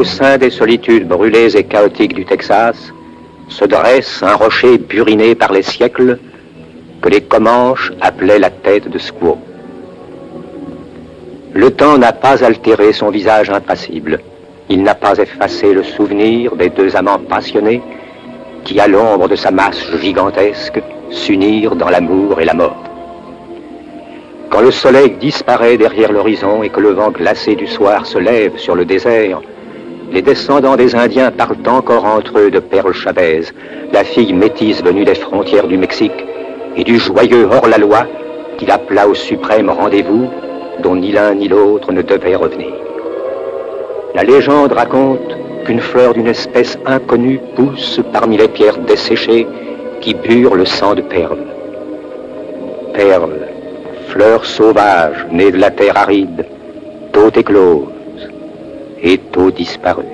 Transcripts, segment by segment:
sein des solitudes brûlées et chaotiques du Texas, se dresse un rocher buriné par les siècles que les Comanches appelaient la tête de Squaw. Le temps n'a pas altéré son visage impassible. Il n'a pas effacé le souvenir des deux amants passionnés qui, à l'ombre de sa masse gigantesque, s'unirent dans l'amour et la mort. Quand le soleil disparaît derrière l'horizon et que le vent glacé du soir se lève sur le désert, les descendants des Indiens parlent encore entre eux de Pearl Chavez, la fille métisse venue des frontières du Mexique, et du joyeux hors-la-loi qu'il appela au suprême rendez-vous dont ni l'un ni l'autre ne devait revenir. La légende raconte qu'une fleur d'une espèce inconnue pousse parmi les pierres desséchées qui burent le sang de Perle. Perle, fleur sauvage née de la terre aride, tôt éclose et tôt disparue.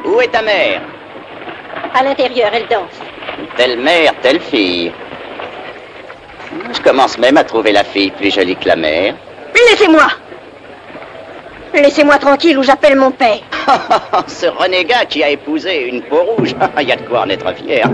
Où est ta mère? À l'intérieur, elle danse. Telle mère, telle fille. Je commence même à trouver la fille plus jolie que la mère. Laissez-moi! Laissez-moi tranquille ou j'appelle mon père. Ce renégat qui a épousé une peau rouge, il y a de quoi en être fier.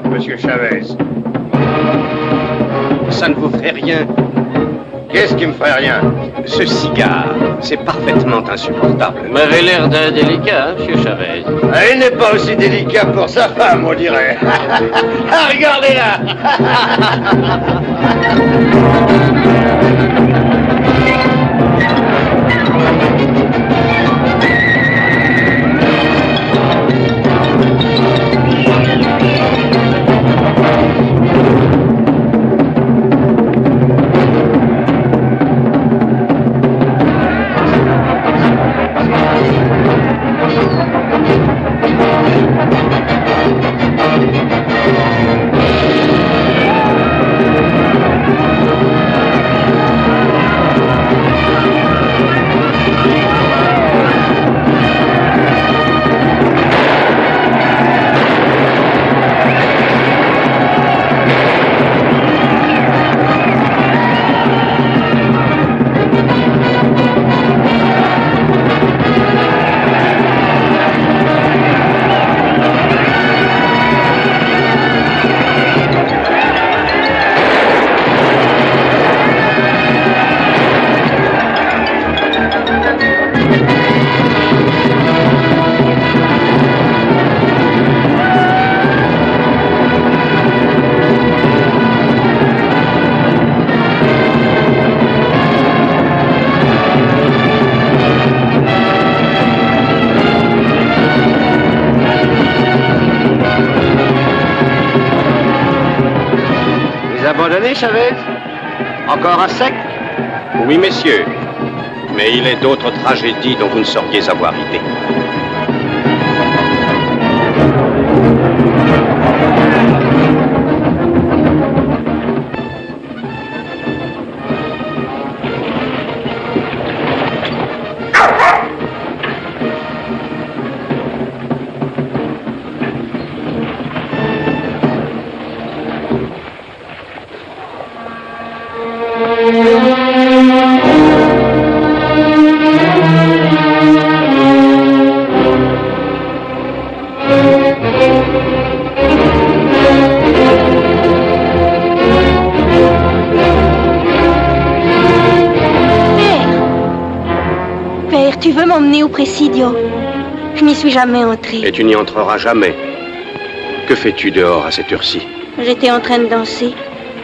Monsieur Chavez. Ça ne vous ferait rien. Qu'est-ce qui me ferait rien? Ce cigare, c'est parfaitement insupportable. Vous m'avez l'air d'indélicat, hein, monsieur Chavez. Il n'est pas aussi délicat pour sa femme, on dirait. Ah, regardez-la. Abandonné, Chavez? Encore un sec? Oui, messieurs. Mais il est d'autres tragédies dont vous ne sauriez avoir idée. m'emmener au Presidio. Je n'y suis jamais entrée. Et tu n'y entreras jamais. Que fais-tu dehors à cette heure-ci? J'étais en train de danser.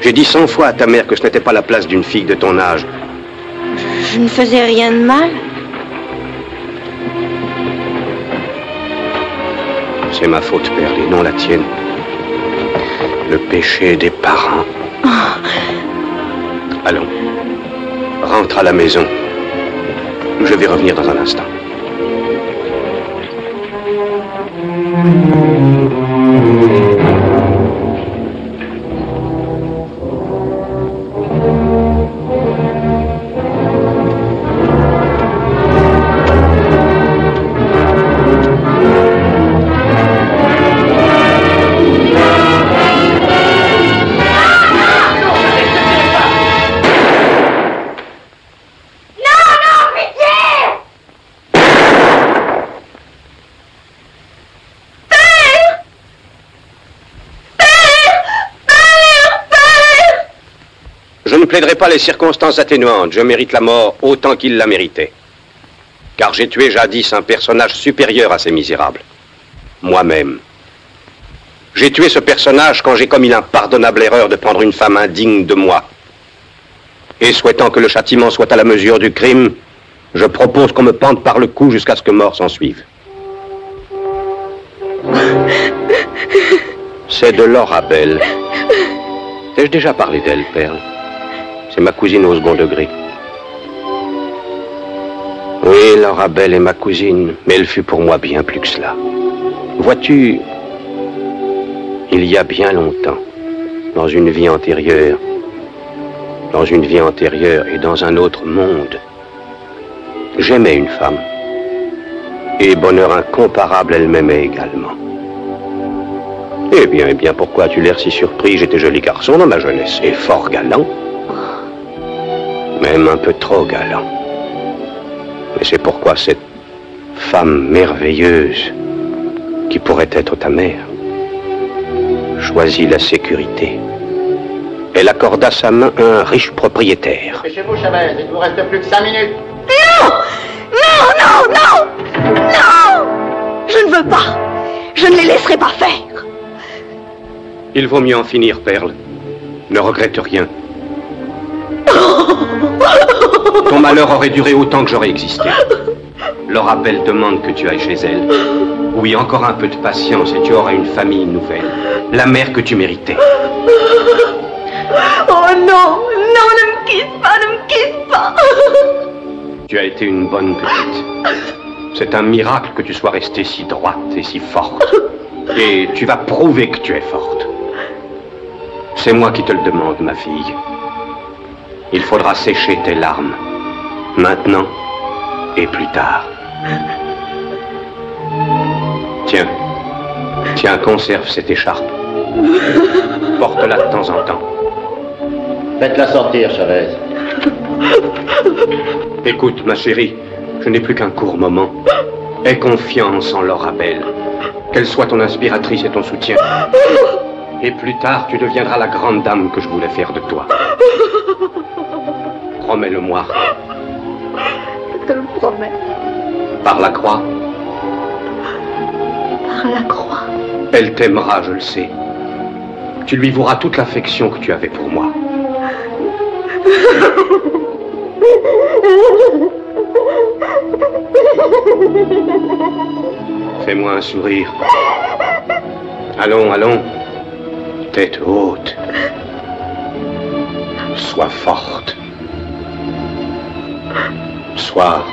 J'ai dit 100 fois à ta mère que ce n'était pas la place d'une fille de ton âge. Je ne faisais rien de mal. C'est ma faute, Perle, et non la tienne. Le péché des parents. Allons, rentre à la maison. Je vais revenir dans un instant. Je ne plaiderai pas les circonstances atténuantes. Je mérite la mort autant qu'il la méritait. Car j'ai tué jadis un personnage supérieur à ces misérables. Moi-même. J'ai tué ce personnage quand j'ai commis l'impardonnable erreur de prendre une femme indigne de moi. Et souhaitant que le châtiment soit à la mesure du crime, je propose qu'on me pende par le cou jusqu'à ce que mort s'en suive. C'est de Laura Bell. T'ai-je déjà parlé d'elle, Perle? C'est ma cousine au second degré. Oui, Laura Bell est ma cousine, mais elle fut pour moi bien plus que cela. Vois-tu, il y a bien longtemps, dans une vie antérieure et dans un autre monde, j'aimais une femme. Et bonheur incomparable, elle m'aimait également. Eh bien, pourquoi as-tu l'air si surpris? J'étais joli garçon dans ma jeunesse, et fort galant. Même un peu trop galant. Mais c'est pourquoi cette femme merveilleuse, qui pourrait être ta mère, choisit la sécurité. Elle accorda sa main à un riche propriétaire. Chez vous, Chavez, il vous reste plus que 5 minutes. Non! Non, non, non! Non! Je ne veux pas! Je ne les laisserai pas faire! Il vaut mieux en finir, Perle. Ne regrette rien. Ton malheur aurait duré autant que j'aurais existé. Laura Bell demande que tu ailles chez elle. Oui, encore un peu de patience et tu auras une famille nouvelle. La mère que tu méritais. Oh non! Non, ne me quitte pas, ne me quitte pas! Tu as été une bonne petite. C'est un miracle que tu sois restée si droite et si forte. Et tu vas prouver que tu es forte. C'est moi qui te le demande, ma fille. Il faudra sécher tes larmes. Maintenant et plus tard. Tiens, conserve cette écharpe. Porte-la de temps en temps. Faites-la sortir, Chavez. Écoute, ma chérie, je n'ai plus qu'un court moment. Aie confiance en Laura Bell. Qu'elle soit ton inspiratrice et ton soutien. Et plus tard, tu deviendras la grande dame que je voulais faire de toi. Promets-le-moi. Je te le promets. Par la croix. Par la croix. Elle t'aimera, je le sais. Tu lui voueras toute l'affection que tu avais pour moi. Fais-moi un sourire. Allons, allons. Tête haute. Sois forte. Sois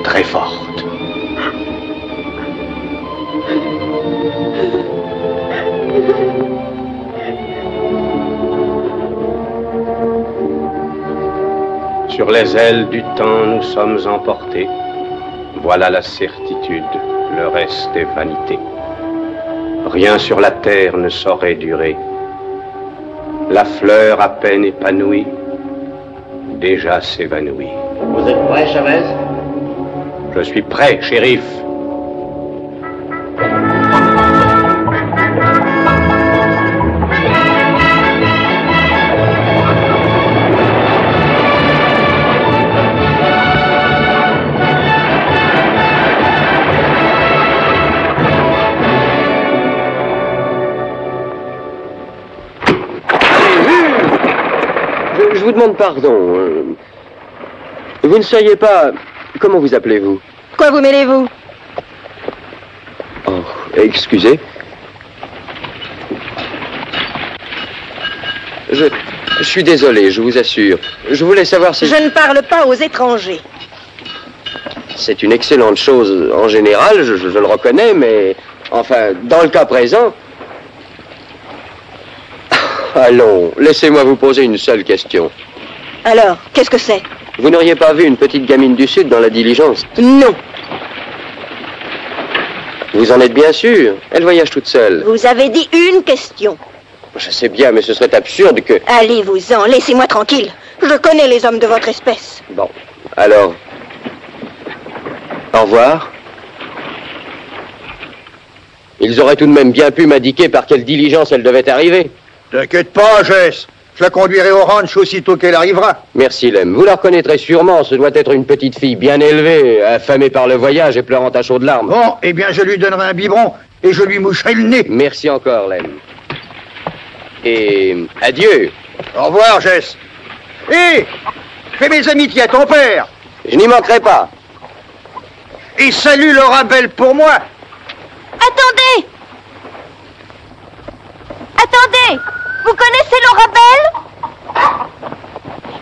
très forte. Sur les ailes du temps, nous sommes emportés. Voilà la certitude, le reste est vanité. Rien sur la terre ne saurait durer. La fleur à peine épanouie, déjà s'évanouit. Vous êtes prêt, Chavez? Je suis prêt, shérif. vous demande pardon. Vous ne seriez pas... Comment vous appelez-vous? Quoi vous mêlez-vous? Oh, excusez. Je suis désolé, je vous assure. Je voulais savoir si... Je ne parle pas aux étrangers. C'est une excellente chose en général, je le reconnais, mais... Enfin, dans le cas présent... Allons, laissez-moi vous poser une seule question. Alors, qu'est-ce que c'est? Vous n'auriez pas vu une petite gamine du Sud dans la diligence? Non. Vous en êtes bien sûr? Elle voyage toute seule. Vous avez dit une question. Je sais bien, mais ce serait absurde que... Allez-vous-en, laissez-moi tranquille. Je connais les hommes de votre espèce. Bon, alors... Au revoir. Ils auraient tout de même bien pu m'indiquer par quelle diligence elle devait arriver. T'inquiète pas, Jess. Je la conduirai au ranch aussitôt qu'elle arrivera. Merci, Lem. Vous la reconnaîtrez sûrement. Ce doit être une petite fille bien élevée, affamée par le voyage et pleurant à chaudes larmes. Bon, eh bien, je lui donnerai un biberon et je lui moucherai le nez. Merci encore, Lem. Et adieu. Au revoir, Jess. Hé, fais mes amitiés à ton père. Je n'y manquerai pas. Et salue Laura Belle pour moi. Attendez! Attendez! Vous connaissez Laura Belle?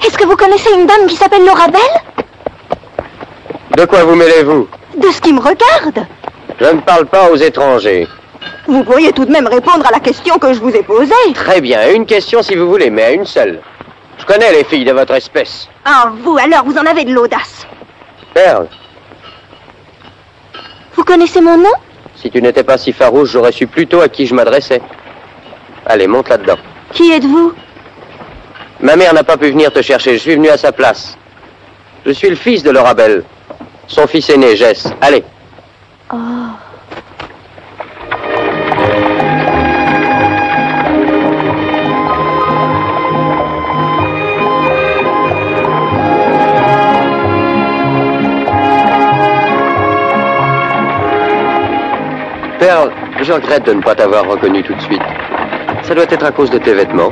Est-ce que vous connaissez une dame qui s'appelle Laura Belle? De quoi vous mêlez-vous? De ce qui me regarde. Je ne parle pas aux étrangers. Vous pourriez tout de même répondre à la question que je vous ai posée. Très bien, une question si vous voulez, mais à une seule. Je connais les filles de votre espèce. Ah, vous, alors, vous en avez de l'audace. Perle, Vous connaissez mon nom? si tu n'étais pas si farouche, j'aurais su plutôt à qui je m'adressais. Allez, monte là-dedans. Qui êtes-vous? Ma mère n'a pas pu venir te chercher, je suis venu à sa place. Je suis le fils de Laura Belle. Son fils aîné, Jess. Allez. Oh. Perle, je regrette de ne pas t'avoir reconnu tout de suite. Ça doit être à cause de tes vêtements.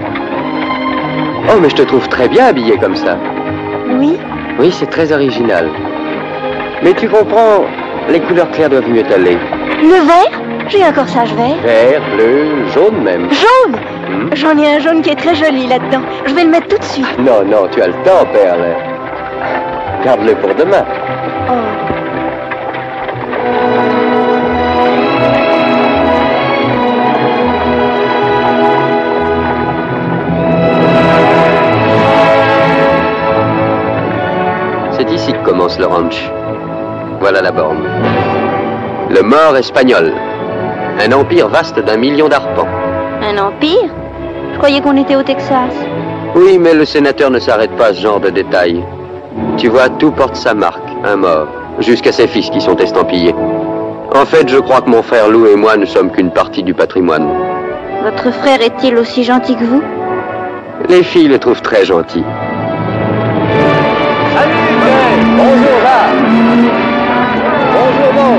Oh, mais je te trouve très bien habillée comme ça. Oui? Oui, c'est très original. Mais tu comprends, les couleurs claires doivent mieux t'aller. Le vert? J'ai un corsage vert. Vert, bleu, jaune même. Jaune? J'en ai un jaune qui est très joli là-dedans. Je vais le mettre tout de suite. Non, non, tu as le temps, Perle. Garde-le pour demain. Oh. C'est ici que commence le ranch. Voilà la borne. Le mort espagnol. Un empire vaste d'1 million d'arpents. Un empire? Je croyais qu'on était au Texas. Oui, mais le sénateur ne s'arrête pas à ce genre de détails. Tu vois, tout porte sa marque, un mort, jusqu'à ses fils qui sont estampillés. En fait, je crois que mon frère Lou et moi ne sommes qu'une partie du patrimoine. Votre frère est-il aussi gentil que vous? Les filles le trouvent très gentil. Salut, Père! Bonjour, là! Bonjour, bon!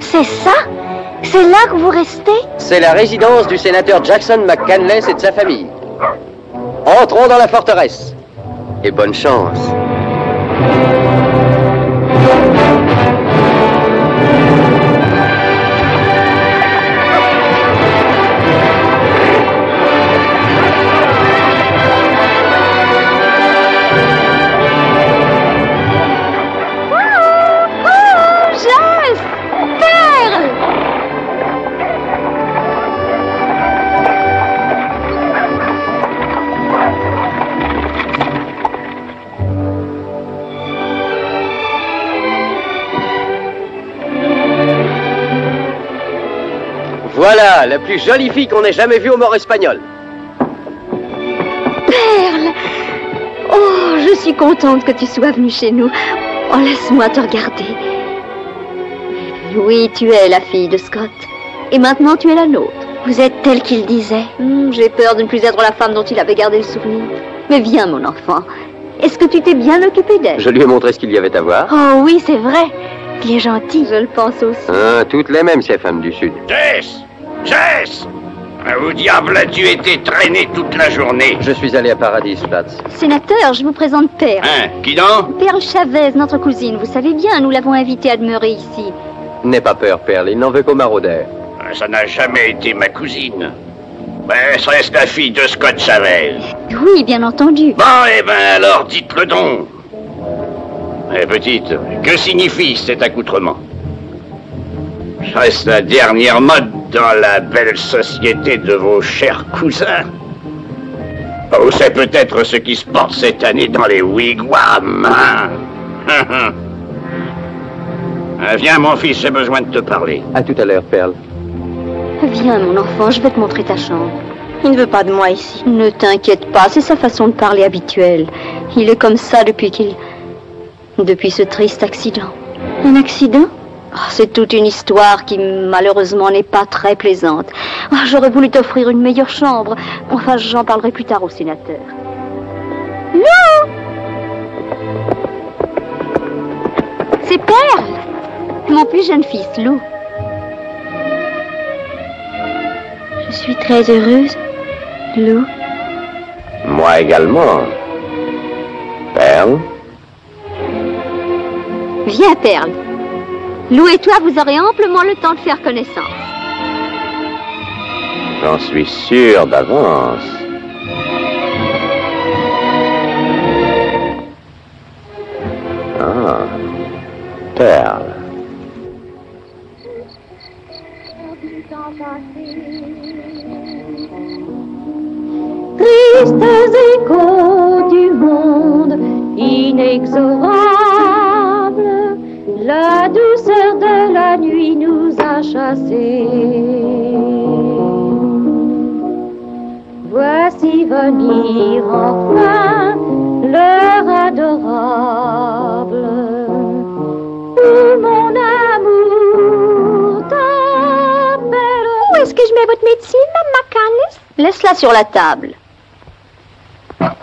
C'est ça? C'est là que vous restez? C'est la résidence du sénateur Jackson McCandless et de sa famille. Entrons dans la forteresse. Et bonne chance. Voilà, la plus jolie fille qu'on ait jamais vue au mort espagnol. Perle! Oh, je suis contente que tu sois venue chez nous. Oh, laisse-moi te regarder. Oui, tu es la fille de Scott. Et maintenant, tu es la nôtre. Vous êtes telle qu'il disait. J'ai peur de ne plus être la femme dont il avait gardé le souvenir. Mais viens, mon enfant. Est-ce que tu t'es bien occupé d'elle? Je lui ai montré ce qu'il y avait à voir. Oh oui, c'est vrai. Il est gentil. Je le pense aussi. Ah, toutes les mêmes, ces femmes du Sud. Jess! Jess! Où diable as-tu été traîné toute la journée? Je suis allé à Paradis-Platz. Sénateur, je vous présente Perle. Hein? Qui donc? Perle Chavez, notre cousine. Vous savez bien, nous l'avons invitée à demeurer ici. N'aie pas peur, Perle. Il n'en veut qu'aux maraudeurs. Ça n'a jamais été ma cousine. Mais serait-ce la fille de Scott Chavez? Oui, bien entendu. Bon, eh ben alors, dites-le donc. Eh, petite, que signifie cet accoutrement? Serait-ce la dernière mode dans la belle société de vos chers cousins? Ou c'est peut-être ce qui se porte cette année dans les wigwams, hein? Viens, mon fils, j'ai besoin de te parler. À tout à l'heure, Perle. Viens, mon enfant, je vais te montrer ta chambre. Il ne veut pas de moi ici. Ne t'inquiète pas, c'est sa façon de parler habituelle. Il est comme ça depuis ce triste accident. Un accident? Oh, c'est toute une histoire qui, malheureusement, n'est pas très plaisante. Oh, j'aurais voulu t'offrir une meilleure chambre. Enfin, j'en parlerai plus tard au sénateur. Lou! C'est Perle! Mon plus jeune fils, Lou. Je suis très heureuse, Lou. Moi également. Perle? Viens, Perle. Lou et toi, vous aurez amplement le temps de faire connaissance. J'en suis sûr d'avance. Ah, Perle. Tristes échos du monde inexorable, la douceur de la nuit nous a chassés. Voici venir enfin l'heure adorable où mon amour t'appelle. Où est-ce que je mets votre médecine, Mme McCandless? Laisse-la sur la table. Mme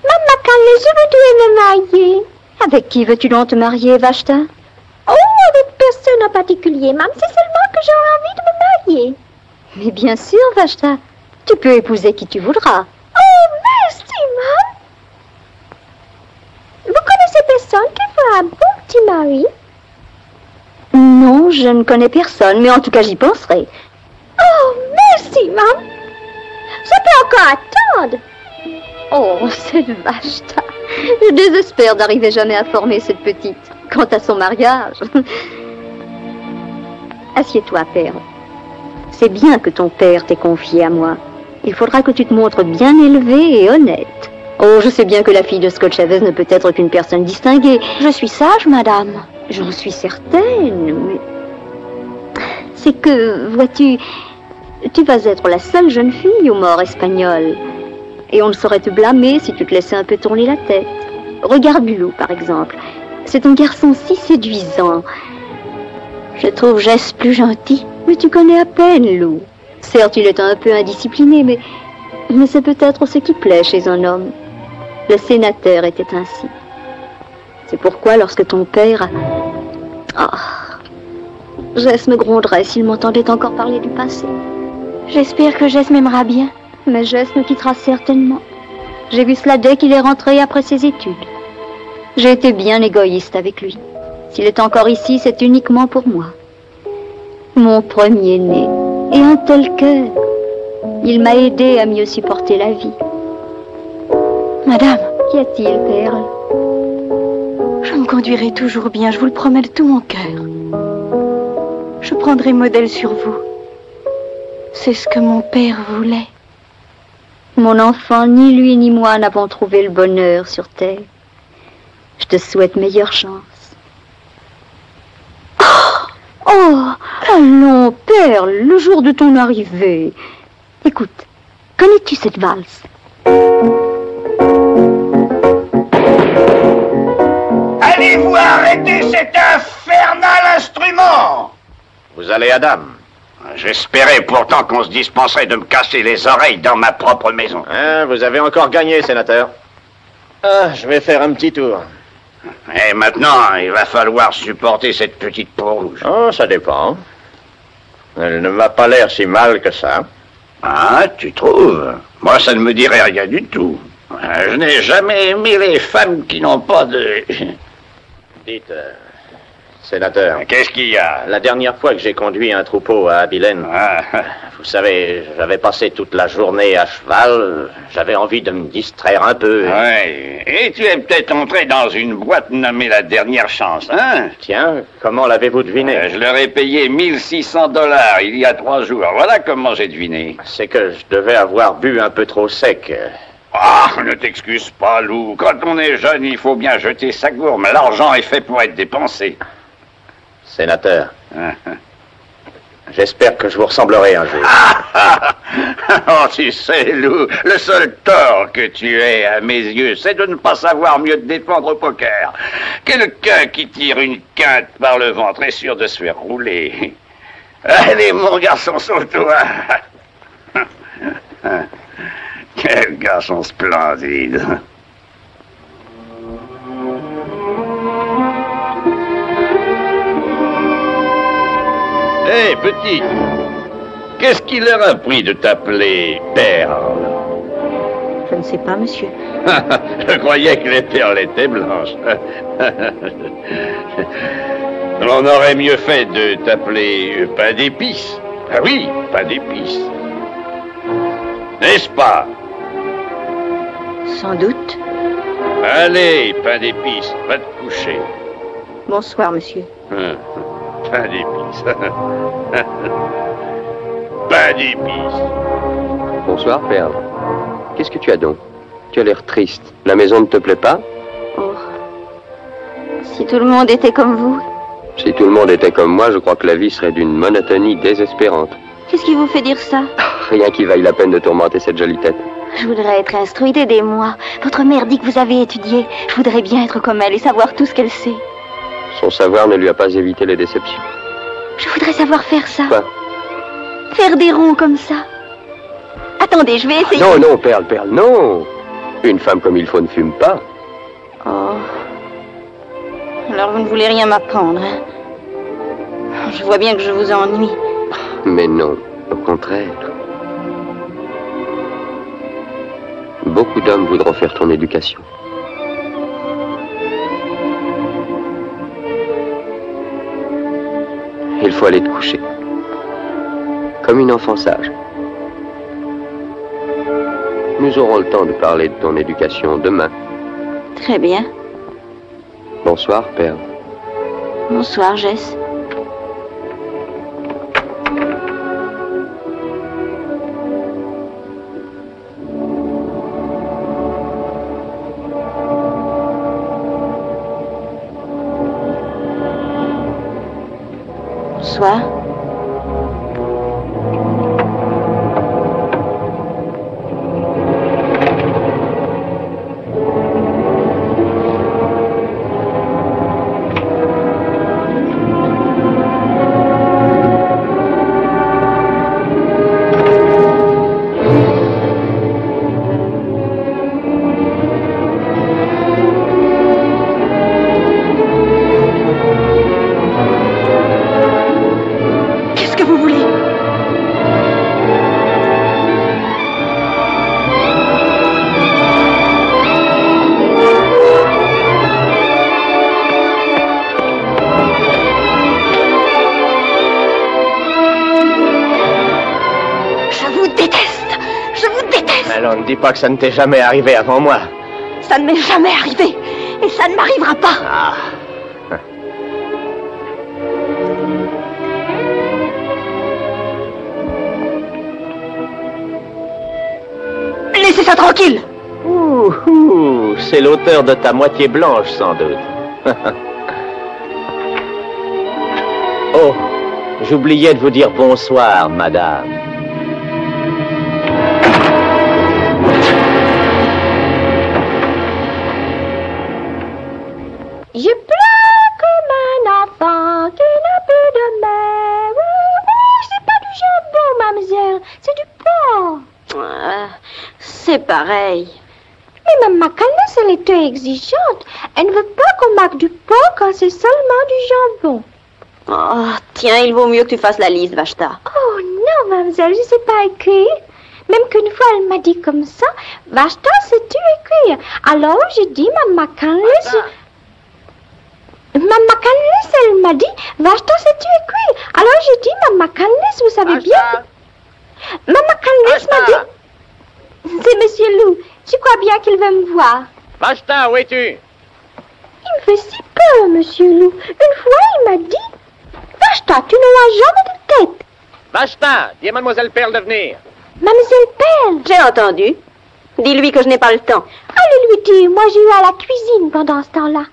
McCandless, je voudrais me marier. Avec qui veux-tu donc te marier, Vashta? Oh, avec personne en particulier, Mme. C'est seulement que j'aurais envie de me marier. Mais bien sûr, Vashta. Tu peux épouser qui tu voudras. Oh, merci, Mme. Vous connaissez personne qui fera un bon petit mari? Non, je ne connais personne, mais en tout cas, j'y penserai. Oh, merci, Mme. Ça peut encore attendre. Oh, cette Vashta. Je désespère d'arriver jamais à former cette petite. Quant à son mariage... Assieds-toi, Perle. C'est bien que ton père t'ait confié à moi. Il faudra que tu te montres bien élevée et honnête. Oh, je sais bien que la fille de Scott Chavez ne peut être qu'une personne distinguée. Je suis sage, madame. J'en suis certaine, mais... C'est que, vois-tu, tu vas être la seule jeune fille aux morts espagnoles. Et on ne saurait te blâmer si tu te laissais un peu tourner la tête. Regarde Lou, par exemple. C'est un garçon si séduisant. Je trouve Jess plus gentil. Mais tu connais à peine Lou. Certes, il est un peu indiscipliné, mais c'est peut-être ce qui plaît chez un homme. Le sénateur était ainsi. C'est pourquoi, lorsque ton père... Jess me gronderait s'il m'entendait encore parler du passé. J'espère que Jess m'aimera bien. Mais Jess nous quittera certainement. J'ai vu cela dès qu'il est rentré après ses études. J'ai été bien égoïste avec lui. S'il est encore ici, c'est uniquement pour moi. Mon premier-né. Et un tel cœur. Il m'a aidé à mieux supporter la vie. Madame, qu'y a-t-il, Perle? Je me conduirai toujours bien, je vous le promets de tout mon cœur. Je prendrai modèle sur vous. C'est ce que mon père voulait. Mon enfant, ni lui ni moi n'avons trouvé le bonheur sur terre. Je te souhaite meilleure chance. Oh, allons, Perle, le jour de ton arrivée. Écoute, connais-tu cette valse? Allez-vous arrêter cet infernal instrument? Vous allez à dame. J'espérais pourtant qu'on se dispenserait de me casser les oreilles dans ma propre maison. Hein, vous avez encore gagné, sénateur. Ah, je vais faire un petit tour. Et maintenant, il va falloir supporter cette petite peau rouge. Oh, ça dépend. Elle ne m'a pas l'air si mal que ça. Ah, tu trouves? Moi, ça ne me dirait rien du tout. Je n'ai jamais aimé les femmes qui n'ont pas de... Dites, sénateur. Qu'est-ce qu'il y a? La dernière fois que j'ai conduit un troupeau à Abilène, vous savez, j'avais passé toute la journée à cheval, j'avais envie de me distraire un peu. Ouais, et tu es peut-être entré dans une boîte nommée La Dernière Chance, hein? Tiens, comment l'avez-vous deviné? Je leur ai payé 1600 $ il y a 3 jours, voilà comment j'ai deviné. C'est que je devais avoir bu un peu trop sec. Ah, ne t'excuse pas, Lou. Quand on est jeune, il faut bien jeter sa gourme. L'argent est fait pour être dépensé. Sénateur, j'espère que je vous ressemblerai un jour. Oh, tu sais, Lou, le seul tort que tu aies à mes yeux, c'est de ne pas savoir mieux te défendre au poker. Quelqu'un qui tire une quinte par le ventre est sûr de se faire rouler. Allez, mon garçon, sauve-toi. Quel garçon splendide. Hé, petite, qu'est-ce qui leur a pris de t'appeler Perle? Je ne sais pas, monsieur. Je croyais que les perles étaient blanches. On aurait mieux fait de t'appeler pain d'épices. Ah oui, pain d'épices. N'est-ce pas? Sans doute. Allez, pain d'épices, va te coucher. Bonsoir, monsieur. Pain d'épices. Pain d'épices. Bonsoir, Perle. Qu'est-ce que tu as donc? Tu as l'air triste. La maison ne te plaît pas? Oh. Si tout le monde était comme vous. Si tout le monde était comme moi, je crois que la vie serait d'une monotonie désespérante. Qu'est-ce qui vous fait dire ça? Rien qui vaille la peine de tourmenter cette jolie tête. Je voudrais être instruite, aidez-moi. Votre mère dit que vous avez étudié. Je voudrais bien être comme elle et savoir tout ce qu'elle sait. Son savoir ne lui a pas évité les déceptions. Je voudrais savoir faire ça. Quoi? Faire des ronds comme ça. Attendez, je vais essayer. Non, non, Perle, non. Une femme comme il faut ne fume pas. Oh. Alors vous ne voulez rien m'apprendre, hein? Je vois bien que je vous ennuie. Mais non, au contraire. Beaucoup d'hommes voudront faire ton éducation. Il faut aller te coucher. Comme une enfant sage. Nous aurons le temps de parler de ton éducation demain. Très bien. Bonsoir, Perle. Bonsoir, Jess. Bonsoir. Alors ne dis pas que ça ne t'est jamais arrivé avant moi. Ça ne m'est jamais arrivé. Et ça ne m'arrivera pas. Ah. Laissez ça tranquille. C'est l'auteur de ta moitié blanche, sans doute. Oh, j'oubliais de vous dire bonsoir, madame. Je pleure comme un enfant qui n'a plus de mère. Oh, c'est pas du jambon, mademoiselle, c'est du porc. C'est pareil. Mais Maman Calnès, elle est très exigeante. Elle ne veut pas qu'on marque du porc quand c'est seulement du jambon. Oh, tiens, il vaut mieux que tu fasses la liste, Vashta. Oh non, mademoiselle, je ne sais pas écrire. Même qu'une fois, elle m'a dit comme ça, Vashta, sais-tu écrire? Alors, j'ai dit, Maman Calnès... Maman Calnès, elle m'a dit, Vashta, sais-tu écrire? Alors, j'ai dit, Maman Calnès, vous savez bien... Maman Calnès m'a dit... C'est Monsieur Loup. Je crois bien qu'il veut me voir. Vashta, où es-tu? Il me fait si peur, Monsieur Loup. Une fois, il m'a dit... Vashta, tu n'auras jamais de tête. Vashta, dis à Mademoiselle Perle de venir. Mademoiselle Perle. J'ai entendu. Dis-lui que je n'ai pas le temps. Allez lui dire, moi j'ai eu à la cuisine pendant ce temps-là.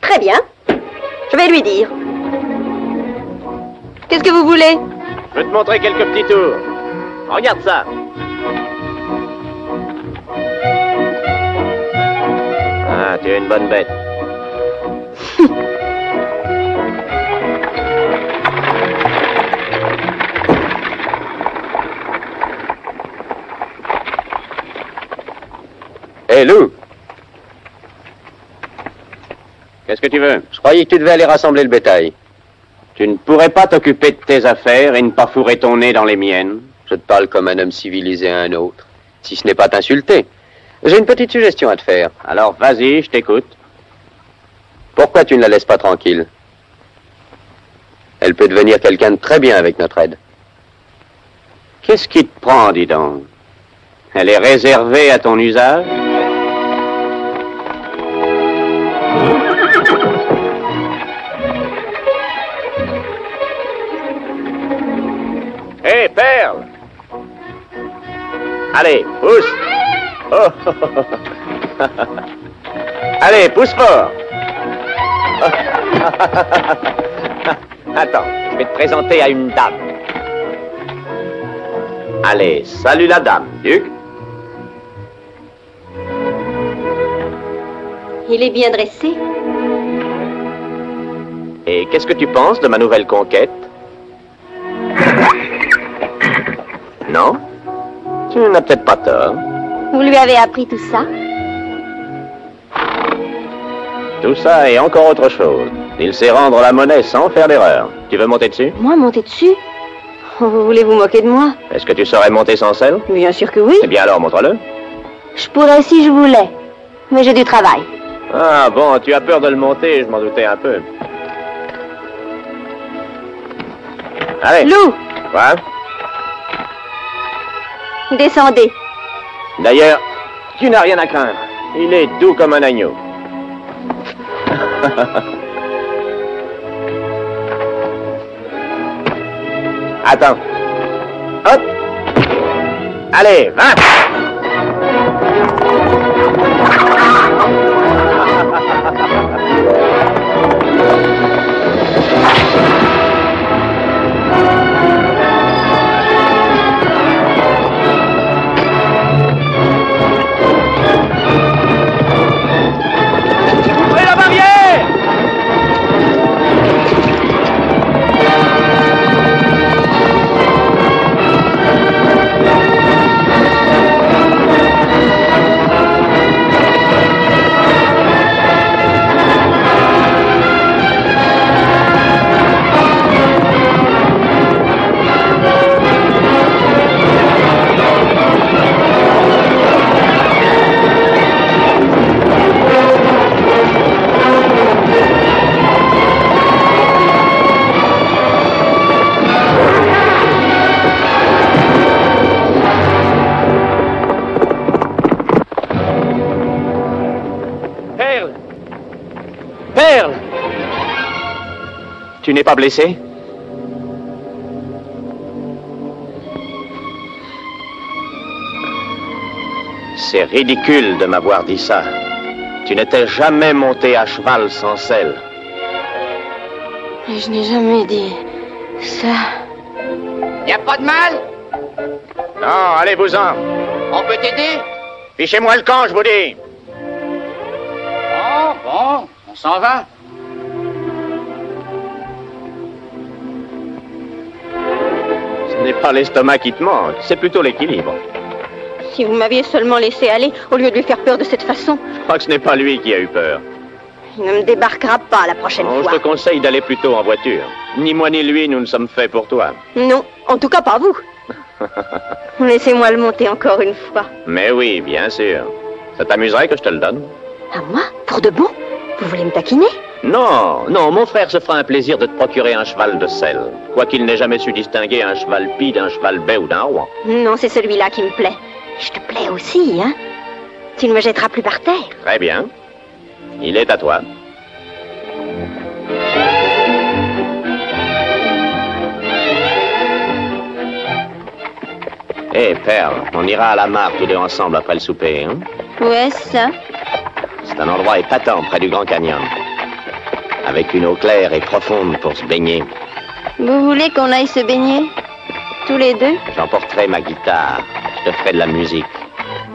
Très bien. Je vais lui dire. Qu'est-ce que vous voulez? Je veux te montrer quelques petits tours. Regarde ça. Ah, tu es une bonne bête. Hé, Lou! Qu'est-ce que tu veux? Je croyais que tu devais aller rassembler le bétail. Tu ne pourrais pas t'occuper de tes affaires et ne pas fourrer ton nez dans les miennes? Je te parle comme un homme civilisé à un autre, si ce n'est pas t'insulter. J'ai une petite suggestion à te faire. Alors vas-y, je t'écoute. Pourquoi tu ne la laisses pas tranquille? Elle peut devenir quelqu'un de très bien avec notre aide. Qu'est-ce qui te prend, dis donc? Elle est réservée à ton usage? Hé, Perle! Allez, pousse! Oh. Allez, pousse fort! Attends, je vais te présenter à une dame. Allez, salut la dame, Duc. Il est bien dressé. Et qu'est-ce que tu penses de ma nouvelle conquête? Non? Tu n'as peut-être pas tort. Vous lui avez appris tout ça? Tout ça et encore autre chose. Il sait rendre la monnaie sans faire d'erreur. Tu veux monter dessus? Moi, monter dessus? Vous voulez vous moquer de moi? Est-ce que tu saurais monter sans selle? Bien sûr que oui. Eh bien alors, montre-le. Je pourrais si je voulais. Mais j'ai du travail. Ah bon, tu as peur de le monter, je m'en doutais un peu. Allez. Lou! Quoi? Descendez. D'ailleurs, tu n'as rien à craindre. Il est doux comme un agneau. Attends. Hop. Allez, va. Ouvrez la barrière! Perle! Tu n'es pas blessé? C'est ridicule de m'avoir dit ça. Tu n'étais jamais monté à cheval sans selle. Mais je n'ai jamais dit ça. Y a pas de mal? Non, allez-vous-en. On peut t'aider? Fichez-moi le camp, je vous dis. Bon, on s'en va. Ce n'est pas l'estomac qui te manque, c'est plutôt l'équilibre. Si vous m'aviez seulement laissé aller, au lieu de lui faire peur de cette façon. Je crois que ce n'est pas lui qui a eu peur. Il ne me débarquera pas la prochaine fois. Je te conseille d'aller plutôt en voiture. Ni moi ni lui, nous ne sommes faits pour toi. Non, en tout cas pas vous. Laissez-moi le monter encore une fois. Mais oui, bien sûr. Ça t'amuserait que je te le donne? À moi? Pour de bon? Vous voulez me taquiner? Non, non, mon frère se fera un plaisir de te procurer un cheval de selle. Quoiqu'il n'ait jamais su distinguer un cheval pie d'un cheval bai ou d'un roi. Non, c'est celui-là qui me plaît. Je te plais aussi, hein? Tu ne me jetteras plus par terre. Très bien. Il est à toi. Hé, Perle, on ira à la mare tous deux ensemble après le souper, hein? Où est-ce ça? C'est un endroit épatant près du Grand Canyon. Avec une eau claire et profonde pour se baigner. Vous voulez qu'on aille se baigner? Tous les deux? J'emporterai ma guitare. Je te ferai de la musique.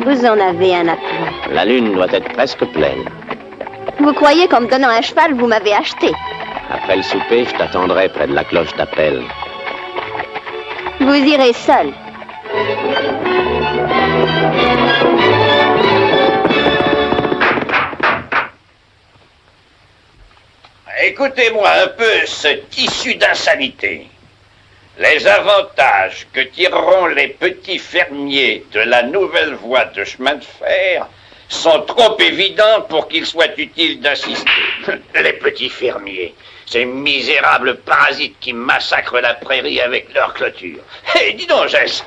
Vous en avez un aplomb. La lune doit être presque pleine. Vous croyez qu'en me donnant un cheval, vous m'avez acheté? Après le souper, je t'attendrai près de la cloche d'appel. Vous irez seul. Écoutez-moi un peu ce tissu d'insanité. Les avantages que tireront les petits fermiers de la nouvelle voie de chemin de fer sont trop évidents pour qu'il soit utile d'insister. Les petits fermiers, ces misérables parasites qui massacrent la prairie avec leurs clôtures. Hé, dis donc, Jess,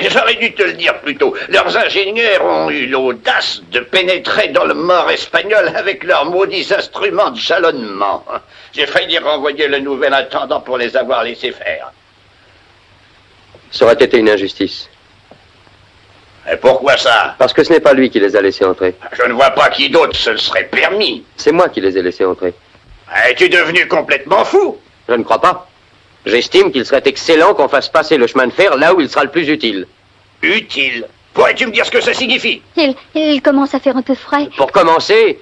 j'aurais dû te le dire plus tôt. Leurs ingénieurs ont eu l'audace de pénétrer dans le Maure espagnol avec leurs maudits instruments de jalonnement. J'ai failli renvoyer le nouvel intendant pour les avoir laissés faire. Ça aurait été une injustice. Et pourquoi ça? Parce que ce n'est pas lui qui les a laissés entrer. Je ne vois pas qui d'autre se le serait permis. C'est moi qui les ai laissés entrer. Es-tu devenu complètement fou? Je ne crois pas. J'estime qu'il serait excellent qu'on fasse passer le chemin de fer là où il sera le plus utile. Utile? Pourrais-tu me dire ce que ça signifie? Il commence à faire un peu frais. Pour commencer,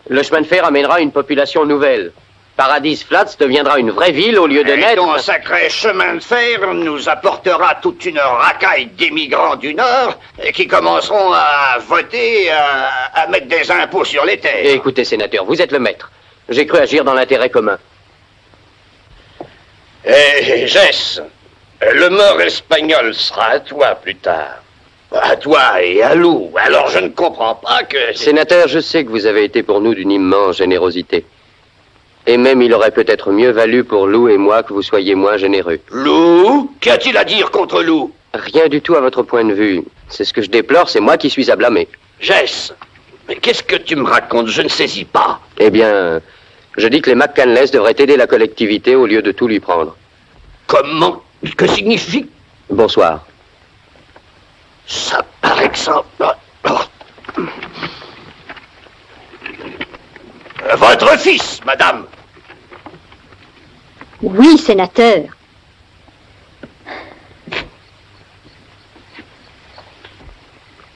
le chemin de fer amènera une population nouvelle. Paradis Flats deviendra une vraie ville au lieu de naître... Et ton sacré chemin de fer nous apportera toute une racaille d'émigrants du Nord qui commenceront à voter, à mettre des impôts sur les terres. Écoutez, sénateur, vous êtes le maître. J'ai cru agir dans l'intérêt commun. Et Jess, le Maure espagnol sera à toi plus tard. À toi et à Lou. Alors je ne comprends pas que... Sénateur, je sais que vous avez été pour nous d'une immense générosité. Et même il aurait peut-être mieux valu pour Lou et moi que vous soyez moins généreux. Lou? Qu'y-a-t-il à dire contre Lou? Rien du tout à votre point de vue. C'est ce que je déplore, c'est moi qui suis à blâmer. Jess, mais qu'est-ce que tu me racontes? Je ne saisis pas. Eh bien, je dis que les McCandless devraient aider la collectivité au lieu de tout lui prendre. Comment? Que signifie? Bonsoir. Ça paraît que ça... Votre fils, madame. Oui, sénateur.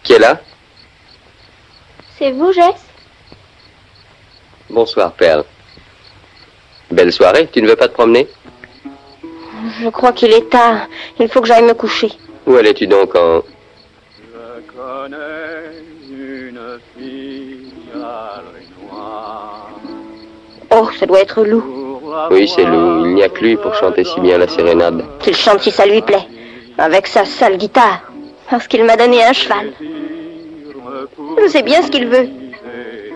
Qui est là? C'est vous, Jess? Bonsoir, Perle. Belle soirée, tu ne veux pas te promener? Je crois qu'il est tard. Il faut que j'aille me coucher. Où allais-tu donc en... Je connais une fille à l'œil noir. Oh, ça doit être Lou. Oui, c'est Lou. Il n'y a que lui pour chanter si bien la sérénade. Qu'il chante si ça lui plaît. Avec sa sale guitare. Parce qu'il m'a donné un cheval. Je sais bien ce qu'il veut.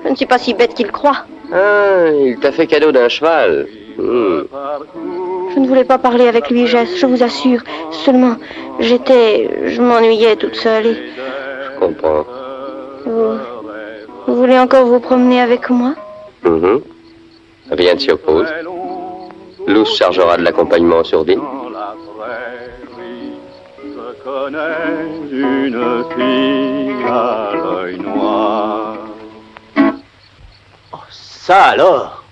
Je ne suis pas si bête qu'il croit. Ah, il t'a fait cadeau d'un cheval. Je ne voulais pas parler avec lui, Jess, je vous assure. Seulement, je m'ennuyais toute seule et... Je comprends. Vous voulez encore vous promener avec moi? Rien ne s'y oppose. Lou se chargera de l'accompagnement en sourdine. Je connais une fille à l'œil noir. Oh, ça alors!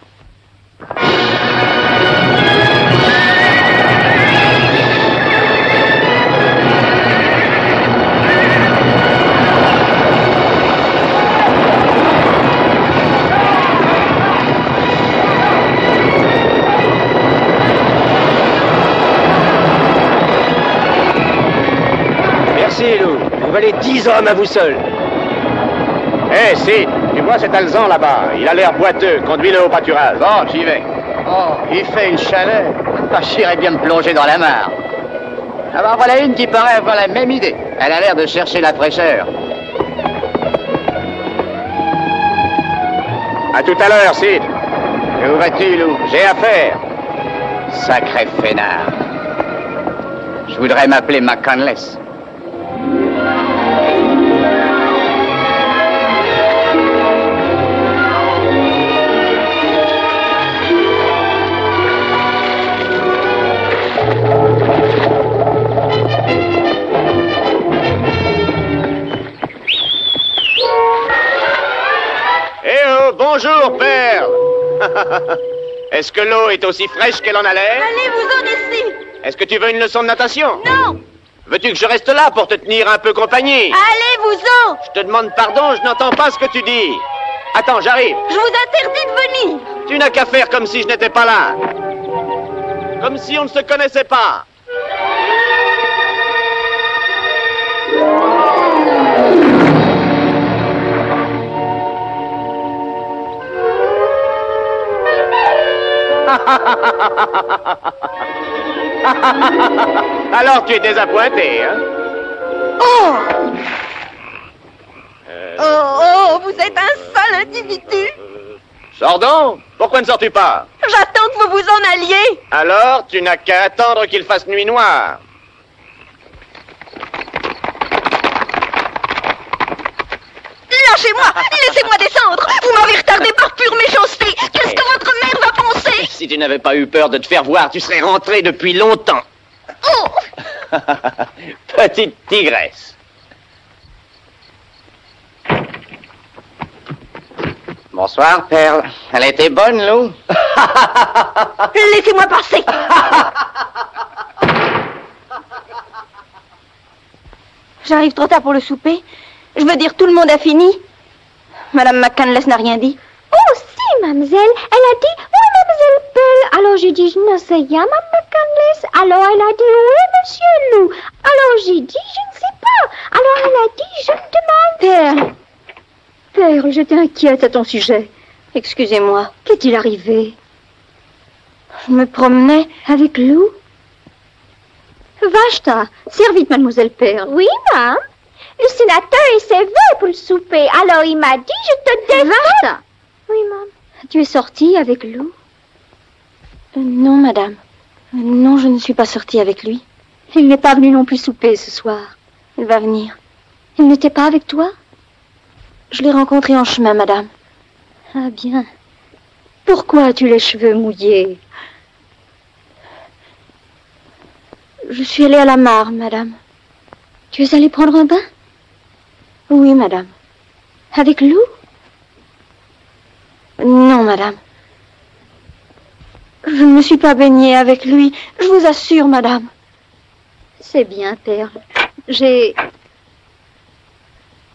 Merci, Lou. valez 10 hommes à vous seul. Hé, Sid, tu vois cet alezan là-bas? Il a l'air boiteux. Conduis-le au pâturage. Bon, j'y vais. Oh, il fait une chaleur. Ah, j'irais bien me plonger dans la mare. Ah bah, voilà une qui paraît avoir la même idée. Elle a l'air de chercher la fraîcheur. À tout à l'heure, Sid. Où vas-tu, Lou? J'ai affaire. Sacré fainéant. Je voudrais m'appeler McCandless. Bonjour, Perle. Est-ce que l'eau est aussi fraîche qu'elle en a l'air? Allez-vous-en d'ici. Est-ce que tu veux une leçon de natation? Non. Veux-tu que je reste là pour te tenir un peu compagnie? Allez-vous-en. Je te demande pardon, je n'entends pas ce que tu dis. Attends, j'arrive. Je vous interdis de venir. Tu n'as qu'à faire comme si je n'étais pas là. Comme si on ne se connaissait pas. Alors tu es désappointé, hein? Oh! Oh, vous êtes un sale individu! Sors donc! Pourquoi ne sors-tu pas? J'attends que vous vous en alliez! Alors, tu n'as qu'à attendre qu'il fasse nuit noire. Lâchez-moi! Laissez-moi descendre! Vous m'avez retardé par pure méchanceté! Qu'est-ce que votre mère va penser? Si tu n'avais pas eu peur de te faire voir, tu serais rentrée depuis longtemps. Oh! Petite tigresse. Bonsoir, Perle. Elle était bonne, Lou? Laissez-moi passer! J'arrive trop tard pour le souper. Je veux dire, tout le monde a fini. Madame McCandless n'a rien dit. Oh, si, mademoiselle. Elle a dit, oui, mademoiselle Pearl. Alors j'ai dit, je ne sais rien, Madame McCandless. Alors elle a dit, oui, monsieur Lou. Alors j'ai dit, je ne sais pas. Alors elle a dit, je me demande. Perle, j'étais inquiète à ton sujet. Excusez-moi. Qu'est-il arrivé? Je me promenais. Avec Lou? Vashta, serre vite, mademoiselle Perle. Oui, madame. Le sénateur est sévère pour le souper. Alors il m'a dit, je te défends. Vashta. Oui, maman. Tu es sortie avec Lou? Non, madame. Non, je ne suis pas sortie avec lui. Il n'est pas venu non plus souper ce soir. Il va venir. Il n'était pas avec toi? Je l'ai rencontré en chemin, madame. Ah bien. Pourquoi as-tu les cheveux mouillés? Je suis allée à la mare, madame. Tu es allée prendre un bain? Oui, madame. Avec Lou? Non, madame. Je ne me suis pas baignée avec lui, je vous assure, madame. C'est bien, Perle. J'ai...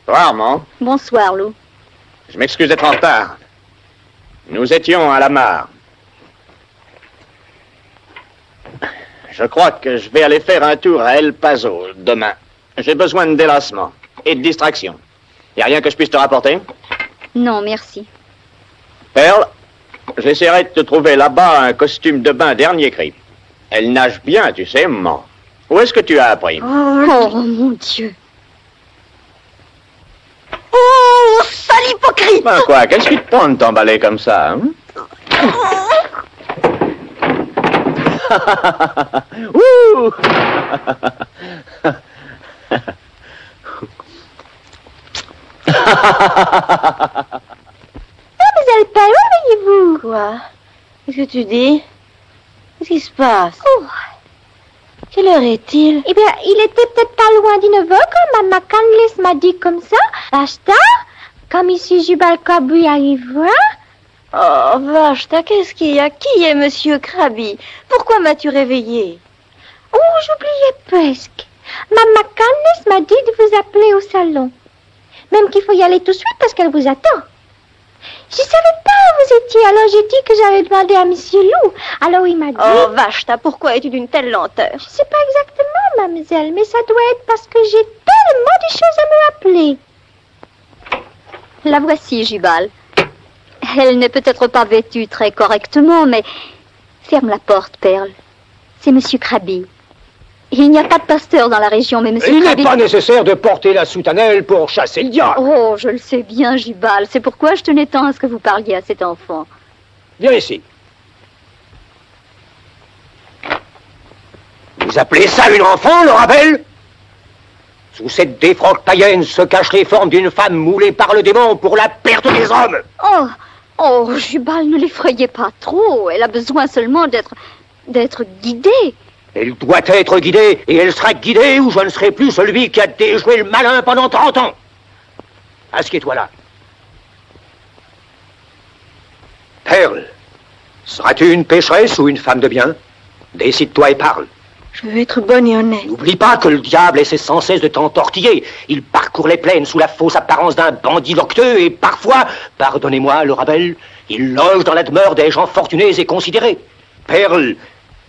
Bonsoir, Armand. Bonsoir, Lou. Je m'excuse d'être en retard. Nous étions à la mare. Je crois que je vais aller faire un tour à El Paso demain. J'ai besoin de délassement et de distraction. Y a rien que je puisse te rapporter? Non, merci. Pearl, j'essaierai de te trouver là-bas un costume de bain dernier cri. Elle nage bien, tu sais, maman. Où est-ce que tu as appris? Oh, mon Dieu. Oh, sale hypocrite! Ben quoi, qu'est-ce qui te prend de t'emballer comme ça, hein? Ouh! Mademoiselle Pearl, où voyez-vous? Quoi? Qu'est-ce que tu dis? Qu'est-ce qui se passe? Oh. Quelle heure est-il? Eh bien, il était peut-être pas loin d'9 heures quand Maman McCandless m'a dit comme ça. Vashta, quand Monsieur Jubal Krabby arrivera... Oh, Vashta, qu'est-ce qu'il y a? Qui est Monsieur Krabby? Pourquoi m'as-tu réveillée? Oh, j'oubliais presque. Maman McCandless m'a dit de vous appeler au salon. Même qu'il faut y aller tout de suite parce qu'elle vous attend. Je savais pas où vous étiez, alors j'ai dit que j'allais demander à Monsieur Lou. Alors il m'a dit... Oh, Vashta, pourquoi es-tu d'une telle lenteur? Je sais pas exactement, mademoiselle, mais ça doit être parce que j'ai tellement de choses à me rappeler. La voici, Jubal. Elle n'est peut-être pas vêtue très correctement, mais... Ferme la porte, Perle. C'est Monsieur Krabi. Il n'y a pas de pasteur dans la région, mais Monsieur Krabi... Il n'est pas nécessaire de porter la soutanelle pour chasser le diable. Oh, je le sais bien, Jubal. C'est pourquoi je tenais tant à ce que vous parliez à cet enfant. Viens ici. Vous appelez ça une enfant, Laura Belle? Sous cette défroque païenne se cachent les formes d'une femme moulée par le démon pour la perte des hommes. Oh, Jubal, ne l'effrayez pas trop. Elle a besoin seulement d'être guidée. Elle doit être guidée, et elle sera guidée ou je ne serai plus celui qui a déjoué le malin pendant 30 ans. Assieds-toi là. Perle, seras-tu une pécheresse ou une femme de bien? Décide-toi et parle. Je veux être bonne et honnête. N'oublie pas que le diable essaie sans cesse de t'entortiller. Il parcourt les plaines sous la fausse apparence d'un bandit loqueteux et parfois, pardonnez-moi, Laura Belle, il loge dans la demeure des gens fortunés et considérés. Perle,